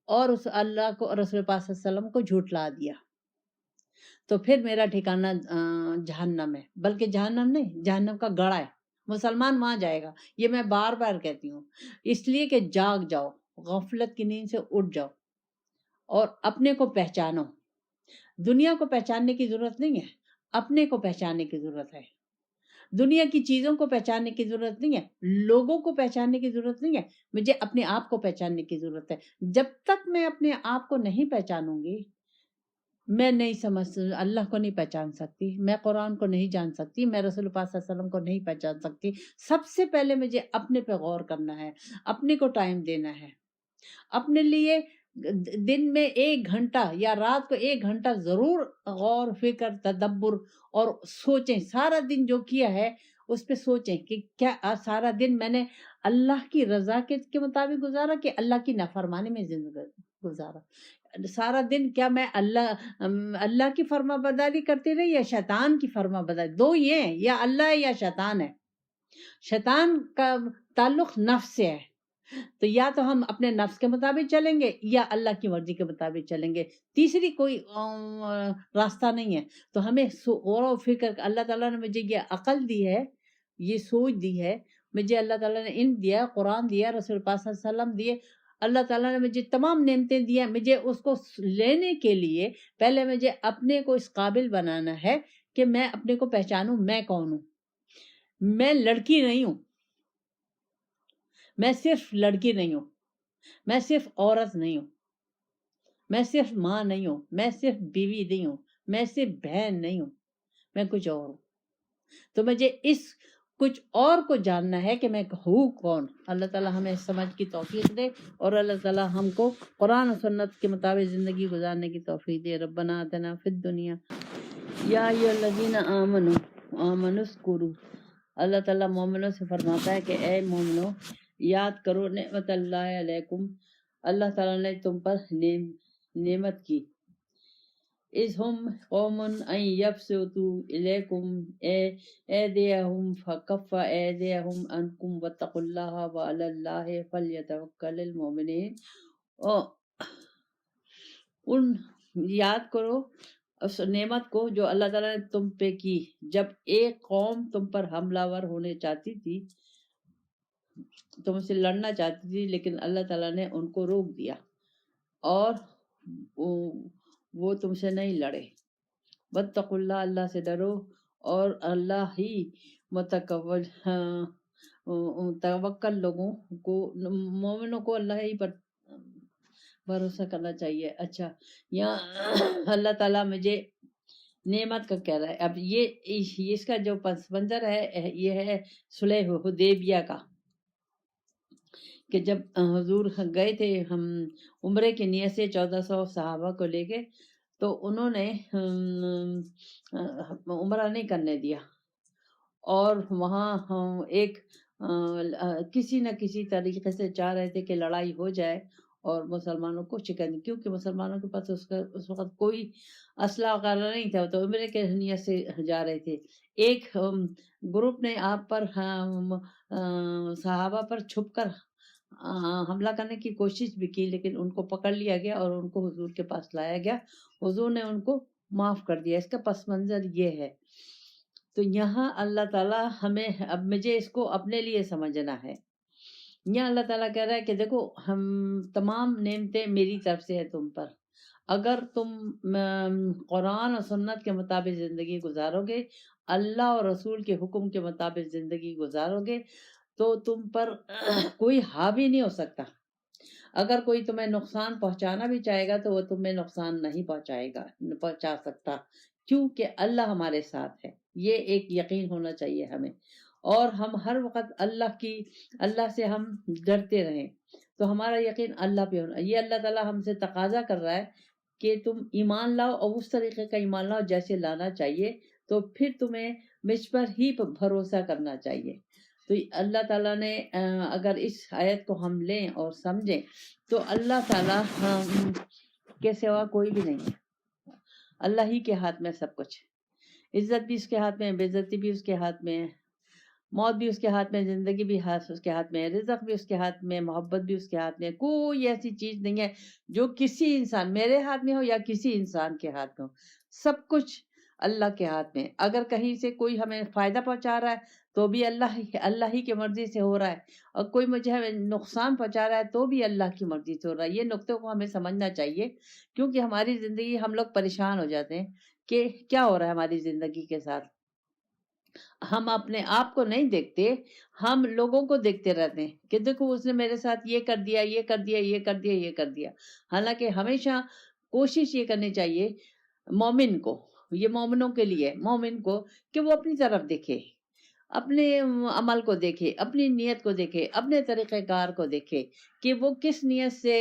اور اس اللہ کو، رسول پاک صلی اللہ علیہ وسلم کو جھٹلا دیا، تو پھر میرا ٹھکانہ جہنم ہے، بلکہ جہنم نہیں، جہنم کا گڑھا ہے، مسلمان وہاں جائے گا۔ یہ میں بار بار کہتی ہوں، اس لیے کہ جاگ جاؤ، غفلت کی نیند سے اٹھ جاؤ اور اپنے کو پہچانو۔ دنیا کو پہچاننے کی ضرورت نہیں ہے، اپنے کو پہچاننے کی ضرورت ہے۔ دنیا کی چیزوں کو پہچاننے کی ضرورت نہیں ہے، لوگوں کو پہچاننے کی ضرورت نہیں ہے، مجھے اپنے آپ کو پہچاننے کی ضرورت ہے۔ جب تک میں اپنے آپ کو نہیں پہچانوں گی، میں نہیں سمجھ، اللہ کو نہیں پہچان سکتی، میں قرآن کو نہیں جان سکتی، میں رسول پاک صلی اللہ علیہ وسلم کو نہیں پہچان سکتی۔ سب سے پہلے مجھے اپنے پہ غور کرنا ہے، اپنے کو ٹائم دینا ہے، اپنے لیے دن میں 1 گھنٹہ یا رات کو 1 گھنٹہ ضرور غور فکر تدبر اور سوچیں، سارا دن جو کیا ہے اس پہ سوچیں کہ کیا سارا دن میں نے اللہ کی رضا کے مطابق گزارا کہ اللہ کی نافرمانی میں زندگی گزارا۔ سارا دن کیا میں اللہ کی فرما برداری کرتی رہی یا شیطان کی فرما برداری؟ دو یہ ہیں، یا اللہ ہے یا شیطان ہے۔ شیطان کا تعلق نفس سے ہے، تو یا تو ہم اپنے نفس کے مطابق چلیں گے یا اللہ کی مرضی کے مطابق چلیں گے، تیسری کوئی راستہ نہیں ہے۔ تو ہمیں غور و فکر، اللہ تعالیٰ نے مجھے یہ عقل دی ہے، یہ سوچ دی ہے، مجھے اللہ تعالیٰ نے علم دیا، قرآن دیا، رسول پاک صلی اللہ علیہ وسلم دیے، اللہ تعالیٰ نے مجھے تمام نعمتیں دی ہیں، مجھے اس کو لینے کے لیے پہلے مجھے اپنے کو اس قابل بنانا ہے کہ میں اپنے کو پہچانوں میں کون ہوں۔ میں لڑکی نہیں ہوں، میں صرف لڑکی نہیں ہوں، میں صرف عورت نہیں ہوں، میں صرف ماں نہیں ہوں، میں صرف بیوی نہیں ہوں، میں صرف بہن نہیں ہوں، میں کچھ اور ہوں۔ تو مجھے اس کچھ اور کو جاننا ہے کہ میں ہوں کون۔ اللہ تعالیٰ ہمیں سمجھ کی توفیق دے، اور اللہ تعالیٰ ہم کو قرآن و سنت کے مطابق زندگی گزارنے کی توفیق دے۔ ربنا آتنا فی الدنیا یا ایھا الذین آمنوا اذکروا، اللہ تعالیٰ مومنوں سے فرماتا ہے کہ اے مومنوں یاد کرو نعمت اللہ علیکم، اللہ تعالیٰ نے تم پر نعمت کی، اذ ہم قوم ان یبسطوا الیکم ایدیہم فکف ایدیہم عنکم واتقوا اللہ وعلی اللہ فلیتوکل المؤمنون۔ ان یاد کرو اس نعمت کو جو اللہ تعالیٰ نے تم پہ کی، جب ایک قوم تم پر حملہ ور ہونے چاہتی تھی، تم سے لڑنا چاہتی تھی، لیکن اللہ تعالیٰ نے ان کو روک دیا اور وہ تم سے نہیں لڑے۔ واتقوا اللہ، اللہ سے ڈرو، اور اللہ ہی توکل لوگوں کو، مومنوں کو اللہ ہی پر بھروسہ کرنا چاہیے۔ اچھا، یہاں اللہ تعالیٰ مجھے نعمت کا کہہ رہا ہے۔ اب یہ اس کا جو پس منظر ہے یہ ہے صلح حدیبیہ کا، کہ جب حضور گئے تھے ہم عمرے کی نیت سے 1400 صحابہ کو لے کے، تو انہوں نے عمرہ نہیں کرنے دیا، اور وہاں ایک کسی نہ کسی طریقے سے چاہ رہے تھے کہ لڑائی ہو جائے اور مسلمانوں کو شکست دی، کیونکہ مسلمانوں کے پاس اس وقت کوئی اسلحہ وغیرہ نہیں تھا، تو عمرے کے نیت سے جا رہے تھے۔ ایک گروپ نے آپ پر صحابہ پر چھپ کر حملہ کرنے کی کوشش بھی کی، لیکن ان کو پکڑ لیا گیا اور ان کو حضور کے پاس لایا گیا، حضور نے ان کو معاف کر دیا۔ اس کا پس منظر یہ ہے۔ تو یہاں اللہ تعالیٰ ہمیں، اب مجھے اس کو اپنے لیے سمجھنا ہے، یہاں اللہ تعالیٰ کہہ رہا ہے کہ دیکھو ہم تمام نعمتیں میری طرف سے ہے تم پر، اگر تم قرآن اور سنت کے مطابق زندگی گزارو گے، اللہ اور رسول کے حکم کے مطابق زندگی گزارو گے، تو تم پر کوئی حاوی نہیں ہو سکتا۔ اگر کوئی تمہیں نقصان پہنچانا بھی چاہے گا تو وہ تمہیں نقصان نہیں پہنچا سکتا، کیونکہ اللہ ہمارے ساتھ ہے۔ یہ ایک یقین ہونا چاہیے ہمیں، اور ہم ہر وقت اللہ سے ہم ڈرتے رہیں، تو ہمارا یقین اللہ پہ ہونا۔ یہ اللہ تعالیٰ ہم سے تقاضا کر رہا ہے کہ تم ایمان لاؤ، اور اس طریقے کا ایمان لاؤ جیسے لانا چاہیے، تو پھر تمہیں مجھ پر ہی بھروسہ کرنا چاہیے۔ تو اللہ تعالیٰ نے اگر اس آیت کو ہم لیں اور سمجھیں تو اللہ تعالیٰ کے سوا کوئی بھی نہیں ہے، اللہ ہی کے ہاتھ میں سب کچھ، عزت بھی اس کے ہاتھ میں، بے عزتی بھی اس کے ہاتھ میں، موت بھی اس کے ہاتھ میں، زندگی بھی اس کے ہاتھ میں، رزق بھی اس کے ہاتھ میں، محبت بھی اس کے ہاتھ میں۔ کوئی ایسی چیز نہیں ہے جو کسی انسان، میرے ہاتھ میں ہو یا کسی انسان کے ہاتھ میں ہو، سب کچھ اللہ کے ہاتھ میں۔ اگر کہیں سے کوئی ہمیں فائدہ پہنچا رہا ہے تو بھی اللہ ہی کی مرضی سے ہو رہا ہے، اور کوئی مجھے ہمیں نقصان پہنچا رہا ہے تو بھی اللہ کی مرضی سے ہو رہا ہے۔ یہ نقطوں کو ہمیں سمجھنا چاہیے، کیونکہ ہماری زندگی، ہم لوگ پریشان ہو جاتے ہیں کہ کیا ہو رہا ہے ہماری زندگی کے ساتھ۔ ہم اپنے آپ کو نہیں دیکھتے، ہم لوگوں کو دیکھتے رہتے ہیں کہ دیکھو اس نے میرے ساتھ یہ کر دیا، یہ کر دیا، یہ کر دیا، یہ کر دیا۔ حالانکہ ہمیشہ کوشش یہ کرنی چاہیے مومن کو، یہ مومنوں کے لیے، مومن کو، کہ وہ اپنی طرف دیکھے، اپنے عمل کو دیکھے، اپنی نیت کو دیکھے، اپنے طریقہ کار کو دیکھے کہ وہ کس نیت سے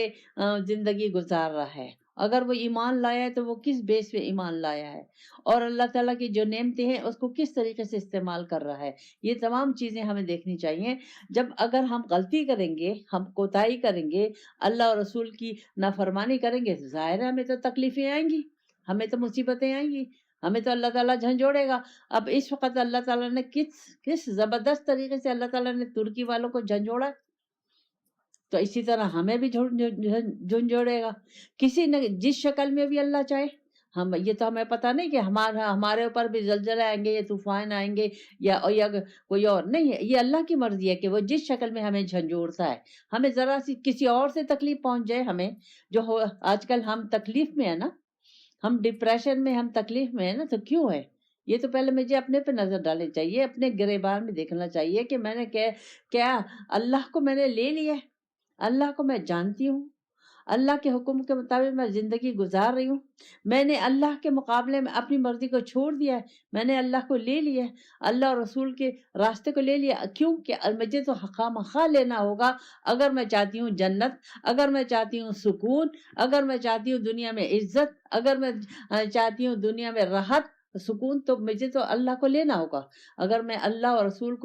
زندگی گزار رہا ہے، اگر وہ ایمان لایا ہے تو وہ کس بیس پہ ایمان لایا ہے، اور اللہ تعالیٰ کی جو نعمتیں ہیں اس کو کس طریقے سے استعمال کر رہا ہے. یہ تمام چیزیں ہمیں دیکھنی چاہیے. اگر ہم غلطی کریں گے، ہم کوتاہی کریں گے، اللہ اور رسول کی نافرمانی کریں گے، ظاہر ہے ہمیں تو تکلیفیں آئیں گی، ہمیں تو مصیبتیں آئیں گی، ہمیں تو اللہ تعالیٰ جھنجھوڑے گا. اب اس وقت اللہ تعالیٰ نے کس زبردست طریقے سے اللہ تعالیٰ نے ترکی والوں کو جھنجھوڑا، تو اسی طرح ہمیں بھی جھنجھوڑے گا کسی نہ جس شکل میں بھی اللہ چاہے. یہ تو ہمیں پتہ نہیں کہ ہمارے اوپر بھی زلزلے آئیں گے یا طوفان آئیں گے یا کوئی اور نہیں ہے. یہ اللہ کی مرضی ہے کہ وہ جس شکل میں ہمیں جھنجھوڑتا ہے. ہمیں ذرا سی کسی اور سے تکلیف پہنچ جائے، ہمیں جو آج کل ہم تکلیف میں ہے نا، ہم ڈپریشن میں، ہم تکلیف میں ہے نا، تو کیوں ہے؟ یہ تو پہلے مجھے اپنے پہ نظر ڈالنی چاہیے، اپنے گریبان میں دیکھنا چاہیے کہ میں نے کیا اللہ کو میں نے لے لیا ہے، اللہ کو میں جانتی ہوں، اللہ کے حکم کے مطابق میں زندگی گزار رہی ہوں. میں نے اللہ کے مقابلے میں اپنی مرضی کو چھوڑ دیا ہے، میں نے اللہ کو لے لیا ہے، اللہ اور رسول کے راستے کو لے لیا. کیوں کہ مجھے تو خواہ لینا ہوگا. اگر میں چاہتی ہوں جنت، اگر میں چاہتی ہوں سکون، اگر میں چاہتی ہوں دنیا میں عزت، اگر میں چاہتی ہوں دنیا میں راحت سکون، تو مجھے تو اللہ کو لینا ہوگا. اگر میں اللہ اور رسول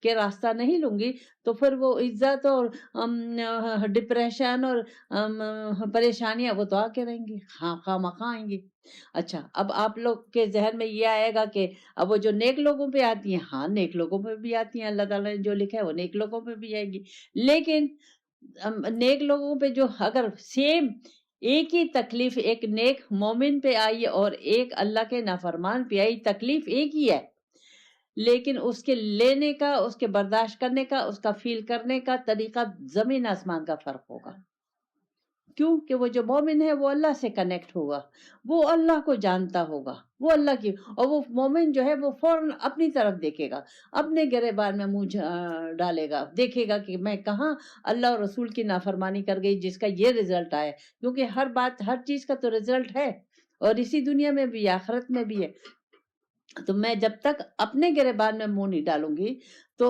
کے راستہ نہیں لوں گی تو پھر وہ عزت اور ڈپریشن اور پریشانیاں وہ تو آ کے رہیں گی، خواہ آئیں گی. اچھا، اب آپ لوگ کے ذہن میں یہ آئے گا کہ اب وہ جو نیک لوگوں پہ آتی ہیں، ہاں نیک لوگوں پہ بھی آتی ہیں، اللہ تعالیٰ نے جو لکھا ہے وہ نیک لوگوں پہ بھی آئے گی. لیکن نیک لوگوں پہ جو اگر سیم ایک ہی تکلیف ایک نیک مومن پہ آئی اور ایک اللہ کے نافرمان پہ آئی، تکلیف ایک ہی ہے، لیکن اس کے لینے کا، اس کے برداشت کرنے کا، اس کا فیل کرنے کا طریقہ زمین آسمان کا فرق ہوگا. کیوں کہ وہ جو مومن ہے وہ اللہ سے کنیکٹ ہوگا، وہ اللہ کو جانتا ہوگا، وہ اللہ کی، اور وہ مومن جو ہے وہ فوراً اپنی طرف دیکھے گا، اپنے گریبان میں منہ ڈالے گا، دیکھے گا کہ میں کہاں اللہ اور رسول کی نافرمانی کر گئی جس کا یہ رزلٹ آئے. کیونکہ ہر چیز کا تو رزلٹ ہے، اور اسی دنیا میں بھی آخرت میں بھی ہے. تو میں جب تک اپنے گریبان میں منہ نہیں ڈالوں گی تو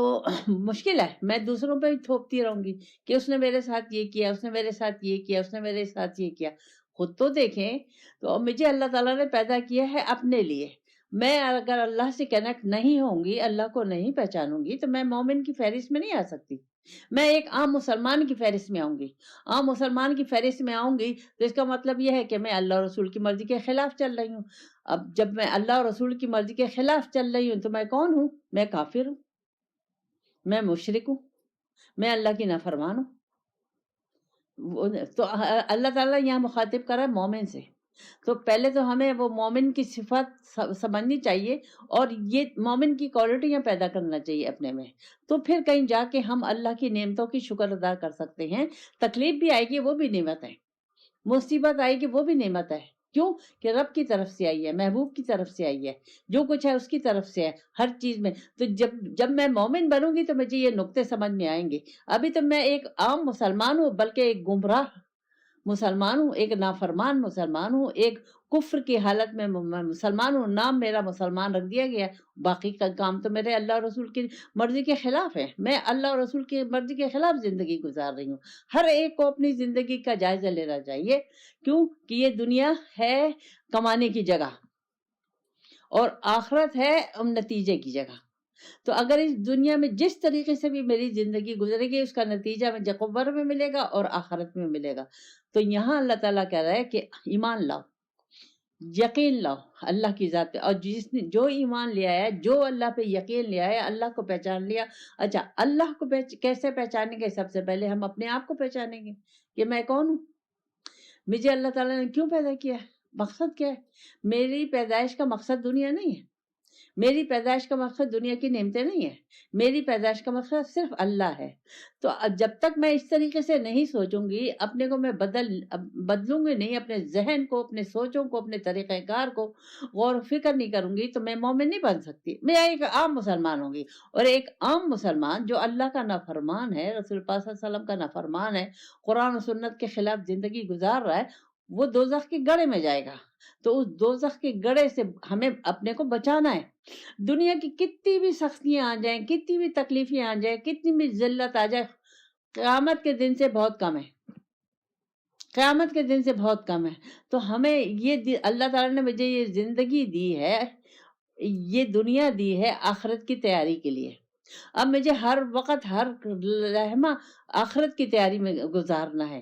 مشکل ہے، میں دوسروں پہ ہی تھوپتی رہوں گی کہ اس نے میرے ساتھ یہ کیا، اس نے میرے ساتھ یہ کیا، اس نے میرے ساتھ یہ کیا. خود تو دیکھیں. تو مجھے اللہ تعالیٰ نے پیدا کیا ہے اپنے لیے. میں اگر اللہ سے کنیکٹ نہیں ہوں گی، اللہ کو نہیں پہچانوں گی، تو میں مومن کی فہرست میں نہیں آ سکتی. میں ایک عام مسلمان کی فہرست میں آؤں گی. عام مسلمان کی فہرست میں آؤں گی تو اس کا مطلب یہ ہے کہ میں اللہ اور رسول کی مرضی کے خلاف چل رہی ہوں. اب جب میں اللہ اور رسول کی مرضی کے خلاف چل رہی ہوں تو میں کون ہوں؟ میں کافر ہوں، میں مشرک ہوں، میں اللہ کی نافرمان ہوں. تو اللہ تعالیٰ یہاں مخاطب کر رہا ہے مومن سے. تو پہلے تو ہمیں وہ مومن کی صفت سمجھنی چاہیے اور یہ مومن کی کوالٹیاں پیدا کرنا چاہیے اپنے میں. تو پھر کہیں جا کے ہم اللہ کی نعمتوں کی شکر ادا کر سکتے ہیں. تکلیف بھی آئے گی وہ بھی نعمت ہے، مصیبت آئے گی وہ بھی نعمت ہے. کیوں کہ رب کی طرف سے آئی ہے، محبوب کی طرف سے آئی ہے، جو کچھ ہے اس کی طرف سے ہے ہر چیز میں. تو جب میں مومن بنوں گی تو مجھے یہ نقطے سمجھ میں آئیں گے. ابھی تو میں ایک عام مسلمان ہوں، بلکہ ایک گمراہ مسلمان ہوں، ایک نافرمان مسلمان ہوں، ایک کفر کی حالت میں مسلمان ہوں. نام میرا مسلمان رکھ دیا گیا، باقی کا کام تو میرے اللہ اور رسول کی مرضی کے خلاف ہے. میں اللہ اور رسول کی مرضی کے خلاف زندگی گزار رہی ہوں. ہر ایک کو اپنی زندگی کا جائزہ لینا چاہیے. کیوں کہ یہ دنیا ہے کمانے کی جگہ اور آخرت ہے نتیجے کی جگہ. تو اگر اس دنیا میں جس طریقے سے بھی میری زندگی گزرے گی اس کا نتیجہ مجھے قبر میں ملے گا اور آخرت میں ملے گا. تو یہاں اللہ تعالیٰ کہہ رہا ہے کہ ایمان لاؤ، یقین لاؤ اللہ کی ذات پہ. اور جس نے جو ایمان لیا ہے، جو اللہ پہ یقین لیا ہے، اللہ کو پہچان لیا. اچھا، اللہ کو کیسے پہچانیں گے؟ سب سے پہلے ہم اپنے آپ کو پہچانیں گے کہ میں کون ہوں، مجھے اللہ تعالیٰ نے کیوں پیدا کیا ہے، مقصد کیا ہے. میری پیدائش کا مقصد دنیا نہیں ہے، میری پیدائش کا مقصد دنیا کی نعمتیں نہیں ہے، میری پیدائش کا مقصد صرف اللہ ہے. تو جب تک میں اس طریقے سے نہیں سوچوں گی، اپنے کو میں بدلوں گی نہیں، اپنے ذہن کو، اپنے سوچوں کو، اپنے طریقہ کار کو غور و فکر نہیں کروں گی تو میں مومن نہیں بن سکتی. میں ایک عام مسلمان ہوں گی. اور ایک عام مسلمان جو اللہ کا نافرمان ہے، رسول پاک صلی اللہ علیہ وسلم کا نافرمان ہے، قرآن و سنت کے خلاف زندگی گزار رہا ہے، وہ دوزخ کے گڑھے میں جائے گا. تو اس دوزخ کے گڑھے سے ہمیں اپنے کو بچانا ہے. دنیا کی کتنی بھی سختیاں آ جائیں، کتنی بھی تکلیفیں آ جائیں، کتنی بھی ذلت آ جائے، قیامت کے دن سے بہت کم ہے. قیامت کے دن سے بہت کم ہے. تو ہمیں یہ اللہ تعالیٰ نے مجھے یہ زندگی دی ہے، یہ دنیا دی ہے آخرت کی تیاری کے لیے. اب مجھے ہر وقت ہر لمحہ آخرت کی تیاری میں گزارنا ہے.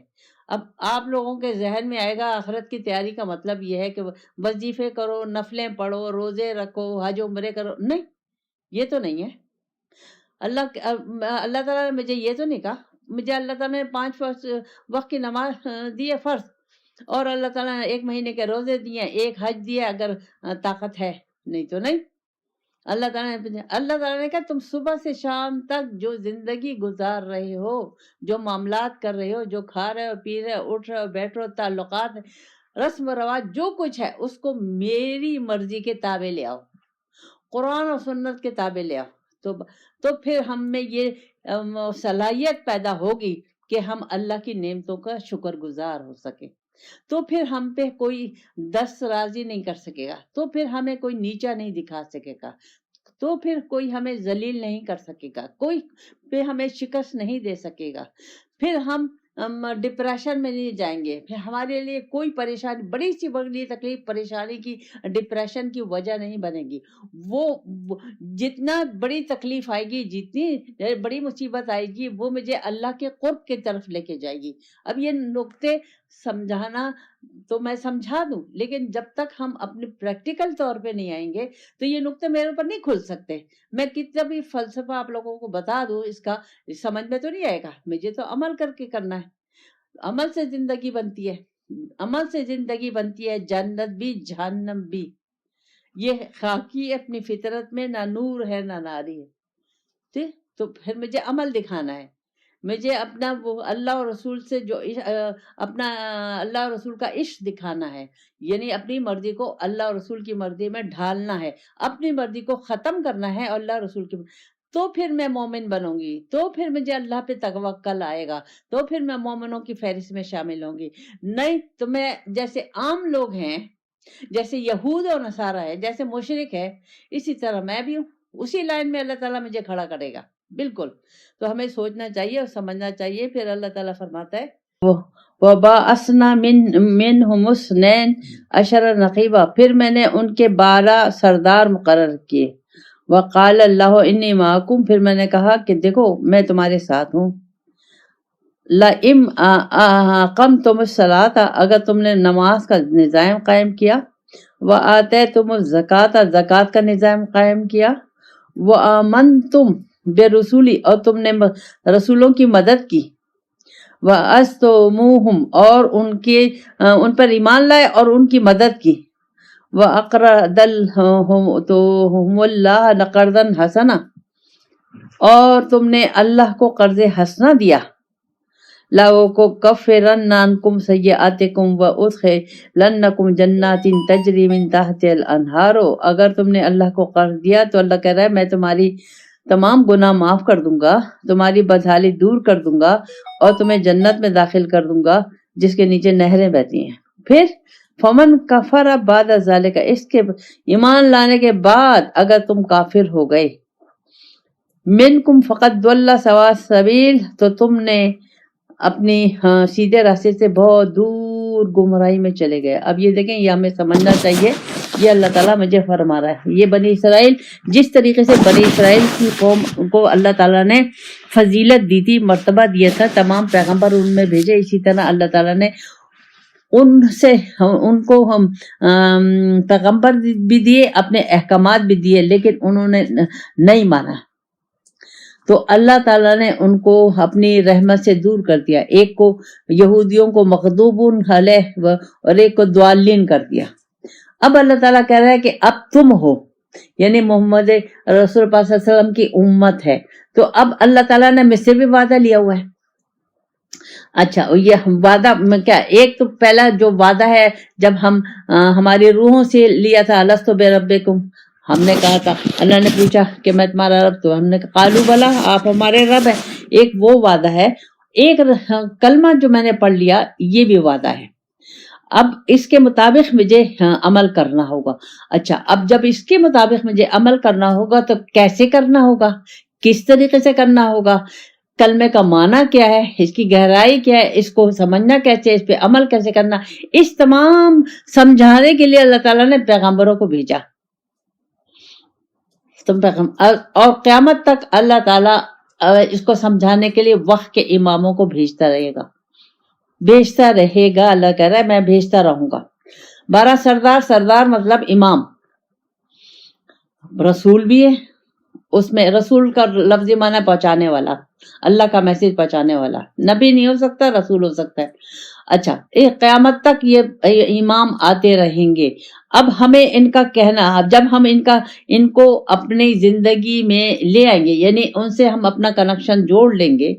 اب آپ لوگوں کے ذہن میں آئے گا آخرت کی تیاری کا مطلب یہ ہے کہ وظیفے کرو، نفلیں پڑھو، روزے رکھو، حج عمرے کرو. نہیں، یہ تو نہیں ہے. اللہ تعالیٰ نے مجھے یہ تو نہیں کہا. مجھے اللہ تعالیٰ نے 5 وقت کی نماز دی ہے فرض، اور اللہ تعالیٰ نے 1 مہینے کے روزے دیے، 1 حج دیا اگر طاقت ہے. نہیں تو نہیں. اللہ تعالیٰ نے کہا تم صبح سے شام تک جو زندگی گزار رہے ہو، جو معاملات کر رہے ہو، جو کھا رہے ہو، پی رہے ہو، اٹھ رہے ہو، بیٹھ رہے ہو، تعلقات، رسم و رواج، جو کچھ ہے اس کو میری مرضی کے تابع لے آؤ، قرآن اور سنت کے تابع لے آؤ. تو پھر ہم میں یہ صلاحیت پیدا ہوگی کہ ہم اللہ کی نعمتوں کا شکر گزار ہو سکے. تو پھر ہم پہ کوئی دست راضی نہیں کر سکے گا، تو پھر ہمیں کوئی نیچا نہیں دکھا سکے گا، تو پھر کوئی ہمیں ذلیل نہیں کر سکے گا، کوئی پہ ہمیں شکست نہیں دے سکے گا. پھر ہم ڈپریشن میں نہیں جائیں گے. پھر ہمارے لیے کوئی پریشانی، بڑی سی بڑی تکلیف پریشانی کی ڈپریشن کی وجہ نہیں بنے گی. وہ جتنا بڑی تکلیف آئے گی، جتنی بڑی مصیبت آئے گی، وہ مجھے اللہ کے قرب کی طرف لے کے جائے گی. اب یہ نقطے سمجھانا تو میں سمجھا دوں، لیکن جب تک ہم اپنے پریکٹیکل طور پہ نہیں آئیں گے تو یہ نقطے میرے اوپر نہیں کھل سکتے. میں کتنا بھی فلسفہ آپ لوگوں کو بتا دوں، اس کا سمجھ میں تو نہیں آئے گا. مجھے تو عمل کر کے کرنا ہے. عمل سے زندگی بنتی ہے، عمل سے زندگی بنتی ہے، جنت بھی جہنم بھی. یہ خاکی اپنی فطرت میں نہ نور ہے نہ ناری ہے. ٹھیک، تو پھر مجھے عمل دکھانا ہے. مجھے اپنا وہ اللہ اور رسول سے جو اپنا اللہ اور رسول کا عشق دکھانا ہے، یعنی اپنی مرضی کو اللہ اور رسول کی مرضی میں ڈھالنا ہے، اپنی مرضی کو ختم کرنا ہے اللہ اور رسول کی. تو پھر میں مومن بنوں گی، تو پھر مجھے اللہ پہ توکل آئے گا، تو پھر میں مومنوں کی فہرست میں شامل ہوں گی. نہیں تو میں جیسے عام لوگ ہیں، جیسے یہود اور نصارہ ہے، جیسے مشرک ہے، اسی طرح میں بھی ہوں. اسی لائن میں اللہ تعالیٰ مجھے کھڑا کرے گا. بالکل. تو ہمیں سوچنا چاہیے اور سمجھنا چاہیے. پھر اللہ تعالیٰ فرماتا ہے وَبَعَثْنَا مِنْهُمُ اثْنَيْنَ عَشَرَ نَقِيبًا، پھر میں نے ان کے 12 سردار مقرر کیے. وَقَالَ اللَّهُ إِنِّي مَعَكُمْ، پھر میں نے کہا کہ دیکھو میں تمہارے ساتھ ہوں. لَئِنْ أَقَمْتُمُ الصَّلَاةَ، اگر تم نے نماز کا نظام قائم کیا، وَآتَيْتُمُ الزَّكَاةَ زکوٰۃ کا نظام قائم کیا، وَآمَنْتُمْ بِرُسُولِي، اور تم نے رسولوں کی مدد کی، وَأَزْتُمُوهُمْ، اور ان پر ایمان لائے اور ان کی مدد کی، وَأَقْرَضْتُمُ اللَّهَ قَرْضًا حَسَنًا، اور تم نے اللہ کو قرض حسنہ دیا. لَأُكَفِّرَنَّ عَنْكُمْ سَيِّئَاتِكُمْ وَأُدْخِلَنَّكُمْ جَنَّاتٍ تَجْرِي مِنْ تَحْتِهَا الْأَنْهَارُ، اگر تم نے اللہ کو قرض دیا تو اللہ کہہ رہا ہے میں تمہاری تمام گناہ معاف کر دوں گا، تمہاری بدحالی دور کر دوں گا، اور تمہیں جنت میں داخل کر دوں گا جس کے نیچے نہریں بہتی ہیں. پھر فمن کفر بعد ذالک، اس کے ایمان لانے کے بعد اگر تم کافر ہو گئے، منکم فقد ضل سواء السبیل، تو تم نے اپنی سیدھے راستے سے بہت دور گمراہی میں چلے گئے. اب یہ دیکھیں، یہ ہمیں سمجھنا چاہیے، یہ اللہ تعالیٰ مجھے فرما رہا ہے. یہ بنی اسرائیل، جس طریقے سے بنی اسرائیل کی قوم کو اللہ تعالیٰ نے فضیلت دی تھی، مرتبہ دیا تھا، تمام پیغمبر ان میں بھیجے، اسی طرح اللہ تعالیٰ نے ان کو ہم پیغمبر بھی دیے، اپنے احکامات بھی دیے، لیکن انہوں نے نہیں مانا. تو اللہ تعالیٰ نے ان کو اپنی رحمت سے دور کر دیا. ایک کو یہودیوں کو مغضوبون علیہ اور ایک کو ضالین کر دیا. اب اللہ تعالیٰ کہہ رہا ہے کہ اب تم ہو، یعنی محمد رسول پاک صلی اللہ علیہ وسلم کی امت ہے. تو اب اللہ تعالیٰ نے مجھ سے بھی وعدہ لیا ہوا ہے. اچھا، یہ وعدہ کیا؟ ایک تو پہلا جو وعدہ ہے جب ہم ہماری روحوں سے لیا تھا، الستو بربکم، ہم نے کہا تھا، اللہ نے پوچھا کہ میں تمہارا رب، تو ہم نے کہا قالوا بلا، آپ ہمارے رب ہیں. ایک وہ وعدہ ہے. ایک کلمہ جو میں نے پڑھ لیا، یہ بھی وعدہ ہے. اب اس کے مطابق مجھے عمل کرنا ہوگا. اچھا، اب جب اس کے مطابق مجھے عمل کرنا ہوگا تو کیسے کرنا ہوگا، کس طریقے سے کرنا ہوگا؟ کلمے کا معنی کیا ہے، اس کی گہرائی کیا ہے، اس کو سمجھنا کیسے، اس پہ عمل کیسے کرنا، اس تمام سمجھانے کے لیے اللہ تعالیٰ نے پیغمبروں کو بھیجا. اور قیامت تک اللہ تعالیٰ اس کو سمجھانے کے لیے وقت کے اماموں کو بھیجتا رہے گا. اللہ کہہ رہا ہے میں بھیجتا رہوں گا. 12 سردار، سردار مطلب امام. رسول بھی ہے، اس میں رسول کا لفظی معنی پہنچانے والا، اللہ کا میسج پہنچانے والا. نبی نہیں ہو سکتا، رسول ہو سکتا ہے. اچھا، قیامت تک یہ امام آتے رہیں گے. اب ہمیں ان کا کہنا، جب ہم ان کو اپنی زندگی میں لے آئیں گے، یعنی ان سے ہم اپنا کنیکشن جوڑ لیں گے.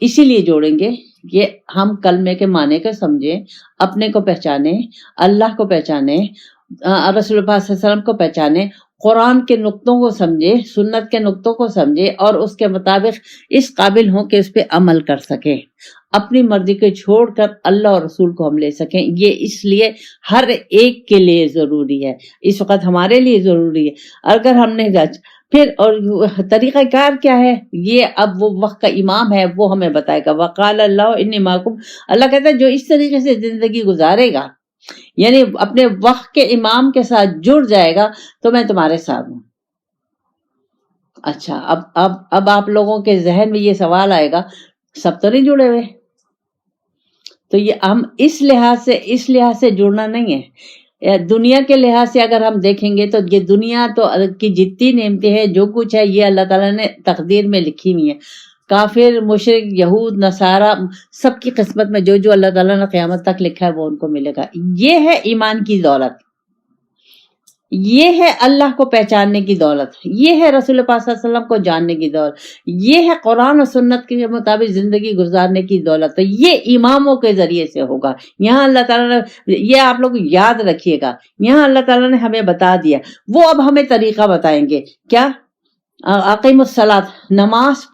اسی لیے جوڑیں گے کہ ہم کلمے کے معنی کو سمجھیں، اپنے کو پہچانیں، اللہ کو پہچانیں، رسول اللہ صلی اللہ علیہ وسلم کو پہچانیں، قرآن کے نقطوں کو سمجھے، سنت کے نقطوں کو سمجھے، اور اس کے مطابق اس قابل ہوں کہ اس پہ عمل کر سکیں. اپنی مرضی کو چھوڑ کر اللہ اور رسول کو ہم لے سکیں. یہ اس لیے ہر ایک کے لیے ضروری ہے، اس وقت ہمارے لیے ضروری ہے. اگر ہم نے پھر اور طریقہ کار کیا ہے، یہ اب وہ وقت کا امام ہے، وہ ہمیں بتائے گا. وقال اللہ انی معکم، اللہ کہتا ہے جو اس طریقے سے زندگی گزارے گا، یعنی اپنے وقت کے امام کے ساتھ جڑ جائے گا، تو میں تمہارے ساتھ ہوں. اچھا، اب آپ لوگوں کے ذہن میں یہ سوال آئے گا، سب تو نہیں جڑے ہوئے. تو یہ ہم اس لحاظ سے جڑنا نہیں ہے. دنیا کے لحاظ سے اگر ہم دیکھیں گے تو یہ دنیا تو کی جتنی نعمتیں ہیں، جو کچھ ہے، یہ اللہ تعالیٰ نے تقدیر میں لکھی ہوئی ہے. کافر، مشرک، یہود، نصارہ، سب کی قسمت میں جو جو اللہ تعالیٰ نے قیامت تک لکھا ہے وہ ان کو ملے گا. یہ ہے ایمان کی دولت، یہ ہے اللہ کو پہچاننے کی دولت، یہ ہے رسول پاک صلی اللہ علیہ وسلم کو جاننے کی دولت، یہ ہے قرآن و سنت کے مطابق زندگی گزارنے کی دولت. تو یہ اماموں کے ذریعے سے ہوگا. یہاں اللہ تعالیٰ نے، یہ آپ لوگ یاد رکھیے گا، یہاں اللہ تعالیٰ نے ہمیں بتا دیا. وہ اب ہمیں طریقہ بتائیں گے. کیا؟ اقیم الصلاۃ، نماز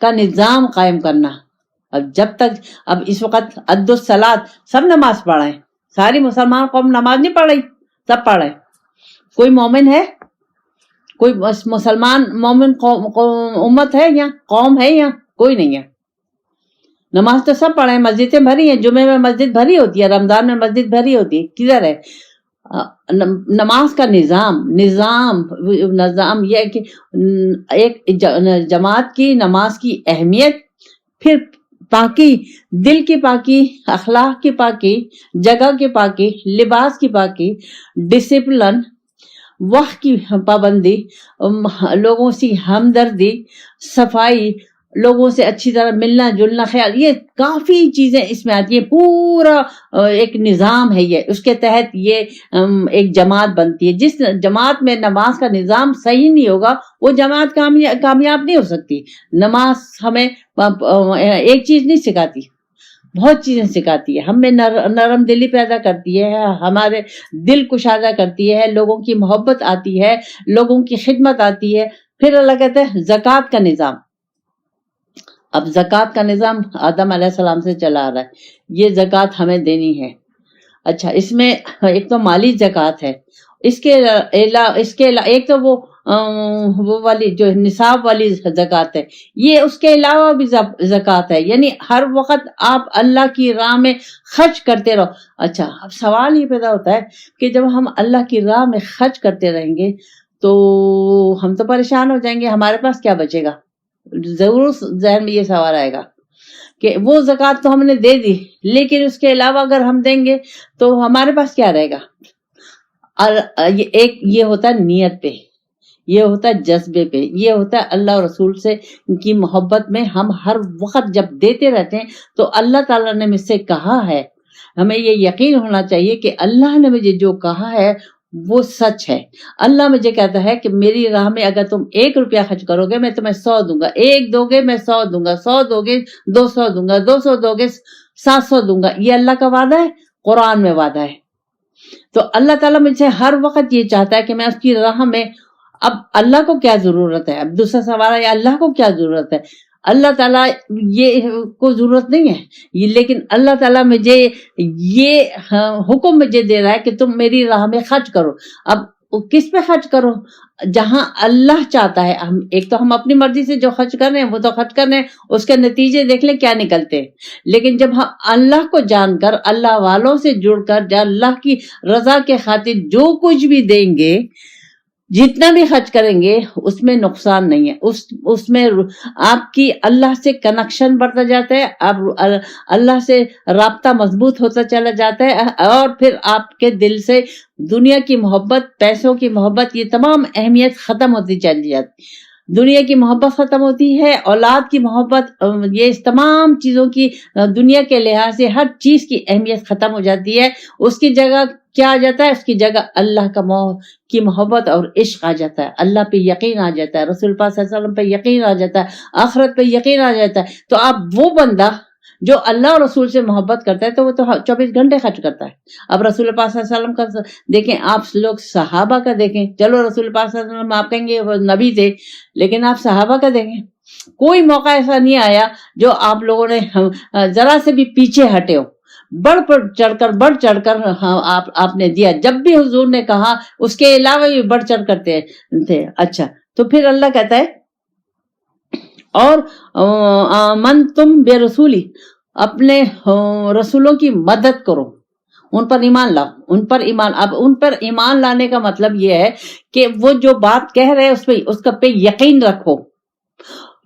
کا نظام قائم کرنا. اب جب تک، اب اس وقت ادوا الصلاۃ، سب نماز پڑھ رہے ہیں، ساری مسلمان قوم نماز نہیں پڑھ رہی، سب پڑھ رہے ہیں. کوئی مومن ہے، کوئی مسلمان مومن امت ہے یا قوم ہے؟ یا کوئی نہیں ہے. نماز تو سب پڑھے ہیں، مسجدیں بھری ہیں، جمعے میں مسجد بھری ہوتی ہے، رمضان میں مسجد بھری ہوتی ہے. کدھر ہے نماز کا نظام یہ ہے کہ ایک جماعت کی نماز کی اہمیت، پھر پاکی، دل کی پاکی، اخلاق کی پاکی، جگہ کی پاکی، لباس کی پاکی، ڈسپلن، وقت کی پابندی، لوگوں سے ہمدردی، صفائی، لوگوں سے اچھی طرح ملنا جلنا، خیال، یہ کافی چیزیں اس میں آتی ہیں. پورا ایک نظام ہے یہ. اس کے تحت یہ ایک جماعت بنتی ہے. جس جماعت میں نماز کا نظام صحیح نہیں ہوگا، وہ جماعت کامیاب نہیں ہو سکتی. نماز ہمیں ایک چیز نہیں سکھاتی، بہت چیزیں سکھاتی ہے. ہمیں نرم دلی پیدا کرتی ہے، ہمارے دل کشادہ کرتی ہے، لوگوں کی محبت آتی ہے، لوگوں کی خدمت آتی ہے. پھر اللہ کہتے ہیں زکوٰۃ کا نظام. اب زکوٰۃ کا نظام آدم علیہ السلام سے چلا آ رہا ہے. یہ زکوٰۃ ہمیں دینی ہے. اچھا، اس میں ایک تو مالی زکوٰۃ ہے، اس کے ایک تو وہ والی جو نصاب والی زکوٰۃ ہے، یہ اس کے علاوہ بھی زکوٰۃ ہے. یعنی ہر وقت آپ اللہ کی راہ میں خرچ کرتے رہو. اچھا، اب سوال یہ پیدا ہوتا ہے کہ جب ہم اللہ کی راہ میں خرچ کرتے رہیں گے تو ہم تو پریشان ہو جائیں گے، ہمارے پاس کیا بچے گا؟ ضرور ذہن میں یہ سوال آئے گا کہ وہ زکوٰۃ تو ہم نے دے دی، لیکن اس کے علاوہ اگر ہم دیں گے تو ہمارے پاس کیا رہے گا؟ اور یہ ہوتا ہے نیت پہ، یہ ہوتا ہے جذبے پہ، یہ ہوتا ہے اللہ اور رسول سے کی محبت میں. ہم ہر وقت جب دیتے رہتے ہیں تو اللہ تعالیٰ نے مجھ سے کہا ہے، ہمیں یہ یقین ہونا چاہیے کہ اللہ نے مجھے جو کہا ہے وہ سچ ہے. اللہ مجھے کہتا ہے کہ میری راہ میں اگر تم 1 روپیہ خرچ کرو گے میں تمہیں 100 دوں گا، 1 دو گے میں 100 دوں گا، 100 دو گے 200 دوں گا، 200 دو گے 700 دوں گا. یہ اللہ کا وعدہ ہے، قرآن میں وعدہ ہے. تو اللہ تعالیٰ مجھ سے ہر وقت یہ چاہتا ہے کہ میں اس کی راہ میں. اب اللہ کو کیا ضرورت ہے؟ اب دوسرا سوال ہے اللہ کو کیا ضرورت ہے؟ اللہ تعالیٰ یہ کو ضرورت نہیں ہے، لیکن اللہ تعالیٰ مجھے یہ حکم مجھے دے رہا ہے کہ تم میری راہ میں خرچ کرو. اب کس پہ خرچ کرو؟ جہاں اللہ چاہتا ہے. ایک تو ہم اپنی مرضی سے جو خرچ کر رہے ہیں وہ تو خرچ کر رہے ہیں، اس کے نتیجے دیکھ لیں کیا نکلتے ہیں. لیکن جب ہم اللہ کو جان کر، اللہ والوں سے جڑ کر، جو اللہ کی رضا کے خاطر جو کچھ بھی دیں گے، جتنا بھی خرچ کریں گے، اس میں نقصان نہیں ہے. اس میں آپ کی اللہ سے کنیکشن بڑھتا جاتا ہے، آپ اللہ سے رابطہ مضبوط ہوتا چلا جاتا ہے، اور پھر آپ کے دل سے دنیا کی محبت، پیسوں کی محبت، یہ تمام اہمیت ختم ہوتی چلی جاتی. دنیا کی محبت ختم ہوتی ہے، اولاد کی محبت، یہ تمام چیزوں کی دنیا کے لحاظ سے ہر چیز کی اہمیت ختم ہو جاتی ہے. اس کی جگہ کیا آ جاتا ہے؟ اس کی جگہ اللہ کی محبت اور عشق آ جاتا ہے، اللہ پہ یقین آ جاتا ہے، رسول پاک صلی اللہ علیہ وسلم پہ یقین آ جاتا ہے، آخرت پہ یقین آ جاتا ہے. تو آپ وہ بندہ جو اللہ اور رسول سے محبت کرتا ہے تو وہ تو 24 گھنٹے خرچ کرتا ہے. اب رسول پاک صلی اللہ علیہ وسلم کا دیکھیں، آپ لوگ صحابہ کا دیکھیں. چلو رسول پاک صلی اللہ علیہ وسلم آپ کہیں گے وہ نبی تھے، لیکن آپ صحابہ کا دیکھیں، کوئی موقع ایسا نہیں آیا جو آپ لوگوں نے ذرا سے بھی پیچھے ہٹے ہو. بڑھ چڑھ کر آپ نے دیا. جب بھی حضور نے کہا اس کے علاوہ بھی بڑھ چڑھ کرتے تھے. اچھا، تو پھر اللہ کہتا ہے اور من تم بے رسولی، اپنے رسولوں کی مدد کرو، ان پر ایمان لاؤ، ان پر ایمان. اب ان پر ایمان لانے کا مطلب یہ ہے کہ وہ جو بات کہہ رہے ہیں اس پہ یقین رکھو،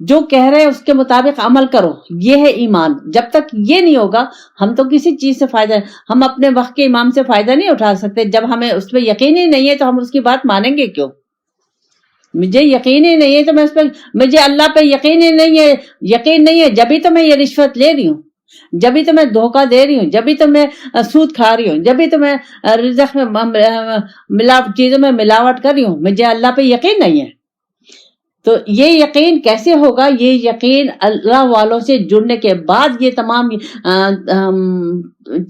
جو کہہ رہے ہیں اس کے مطابق عمل کرو. یہ ہے ایمان. جب تک یہ نہیں ہوگا ہم تو کسی چیز سے فائدہ، ہم اپنے وقت کے امام سے فائدہ نہیں اٹھا سکتے. جب ہمیں اس پہ یقین ہی نہیں ہے تو ہم اس کی بات مانیں گے کیوں؟ مجھے یقین ہی نہیں ہے تو میں اس پہ، مجھے اللہ پہ یقین ہی نہیں ہے جبھی تو میں یہ رشوت لے رہی ہوں، جبھی تو میں دھوکہ دے رہی ہوں، جبھی تو میں سود کھا رہی ہوں، جبھی تو میں رزق میں چیزوں میں ملاوٹ کر رہی ہوں. مجھے اللہ پہ یقین نہیں ہے. تو یہ یقین کیسے ہوگا؟ یہ یقین اللہ والوں سے جڑنے کے بعد یہ تمام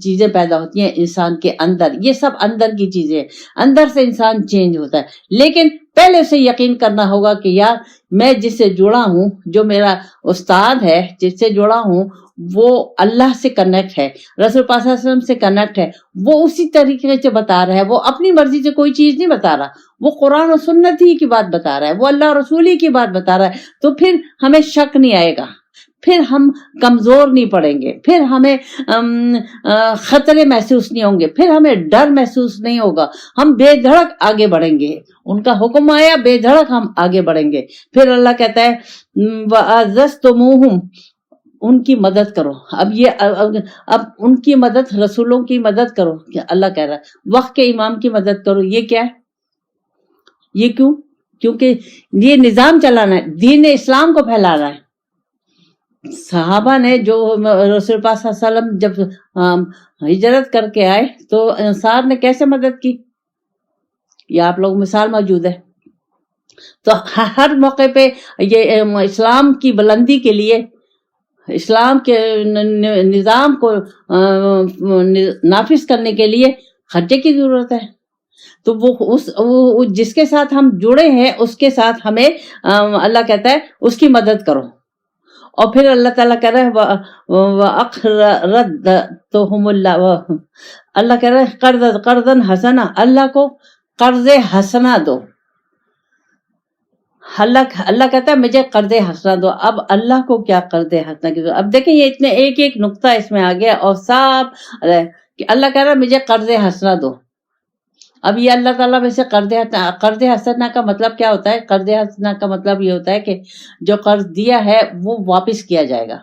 چیزیں پیدا ہوتی ہیں انسان کے اندر. یہ سب اندر کی چیزیں، اندر سے انسان چینج ہوتا ہے. لیکن پہلے سے یقین کرنا ہوگا کہ یار میں جس سے جڑا ہوں، جو میرا استاد ہے جس سے جڑا ہوں، وہ اللہ سے کنیکٹ ہے، رسول پاک صلی اللہ علیہ وسلم سے کنیکٹ ہے. وہ اسی طریقے سے بتا رہا ہے، وہ اپنی مرضی سے کوئی چیز نہیں بتا رہا، وہ قرآن و سنت ہی کی بات بتا رہا ہے، وہ اللہ رسول ہی کی بات بتا رہا ہے. تو پھر ہمیں شک نہیں آئے گا، پھر ہم کمزور نہیں پڑیں گے، پھر ہمیں خطرے محسوس نہیں ہوں گے، پھر ہمیں ڈر محسوس نہیں ہوگا. ہم بے دھڑک آگے بڑھیں گے. ان کا حکم آیا، بے دھڑک ہم آگے بڑھیں گے. پھر اللہ کہتا ہے وَأَعْزَزْتُمُوهُمْ، ان کی مدد کرو. اب ان کی مدد، رسولوں کی مدد کرو. اللہ کہہ رہا ہے وقت کے امام کی مدد کرو. یہ کیا ہے؟ یہ کیوں؟ کیونکہ یہ نظام چلانا ہے، دین اسلام کو پھیلانا ہے. صحابہ نے جو رسول پاک صلی اللہ علیہ وسلم جب ہجرت کر کے آئے تو انصار نے کیسے مدد کی، یہ آپ لوگ مثال موجود ہے. تو ہر موقع پہ یہ اسلام کی بلندی کے لیے، اسلام کے نظام کو نافذ کرنے کے لیے خرچے کی ضرورت ہے. تو وہ جس کے ساتھ ہم جڑے ہیں اس کے ساتھ ہمیں اللہ کہتا ہے اس کی مدد کرو. اور پھر اللہ تعالیٰ کہہ رہا ہے وَأَقْرَضْتُهُمُ اللَّهُ، اللہ کہہ رہا ہے قرضاً حسنا، اللہ کو قرض حسنا دو. اللہ کہتا ہے مجھے قرض حسنا دو. اب اللہ کو کیا قرض حسنا کی ضرورت؟ اب دیکھیں یہ اتنے ایک نقطہ اس میں آ گیا اور صاحب کہ اللہ کہہ رہا ہے مجھے قرض حسنا دو. اب یہ اللہ تعالیٰ میں سے قرض حسنا کا مطلب کیا ہوتا ہے؟ قرض حسنا کا مطلب یہ ہوتا ہے کہ جو قرض دیا ہے وہ واپس کیا جائے گا،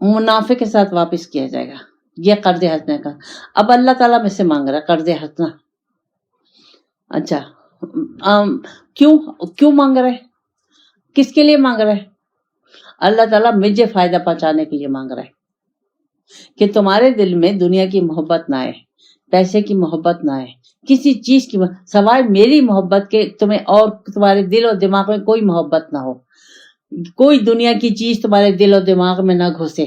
منافع کے ساتھ واپس کیا جائے گا. یہ قرض حسنا کا. اب اللہ تعالیٰ میں سے مانگ رہا ہے قرض حسنا. اچھا کیوں مانگ رہے؟ کس کے لیے مانگ رہے؟ اللہ تعالیٰ مجھے فائدہ پہنچانے کے لیے مانگ رہے کہ تمہارے دل میں دنیا کی محبت نہ آئے، پیسے کی محبت نہ آئے، کسی چیز کی سوائے میری محبت کے تمہیں اور تمہارے دل و دماغ میں کوئی محبت نہ ہو، کوئی دنیا کی چیز تمہارے دل و دماغ میں نہ گھسے.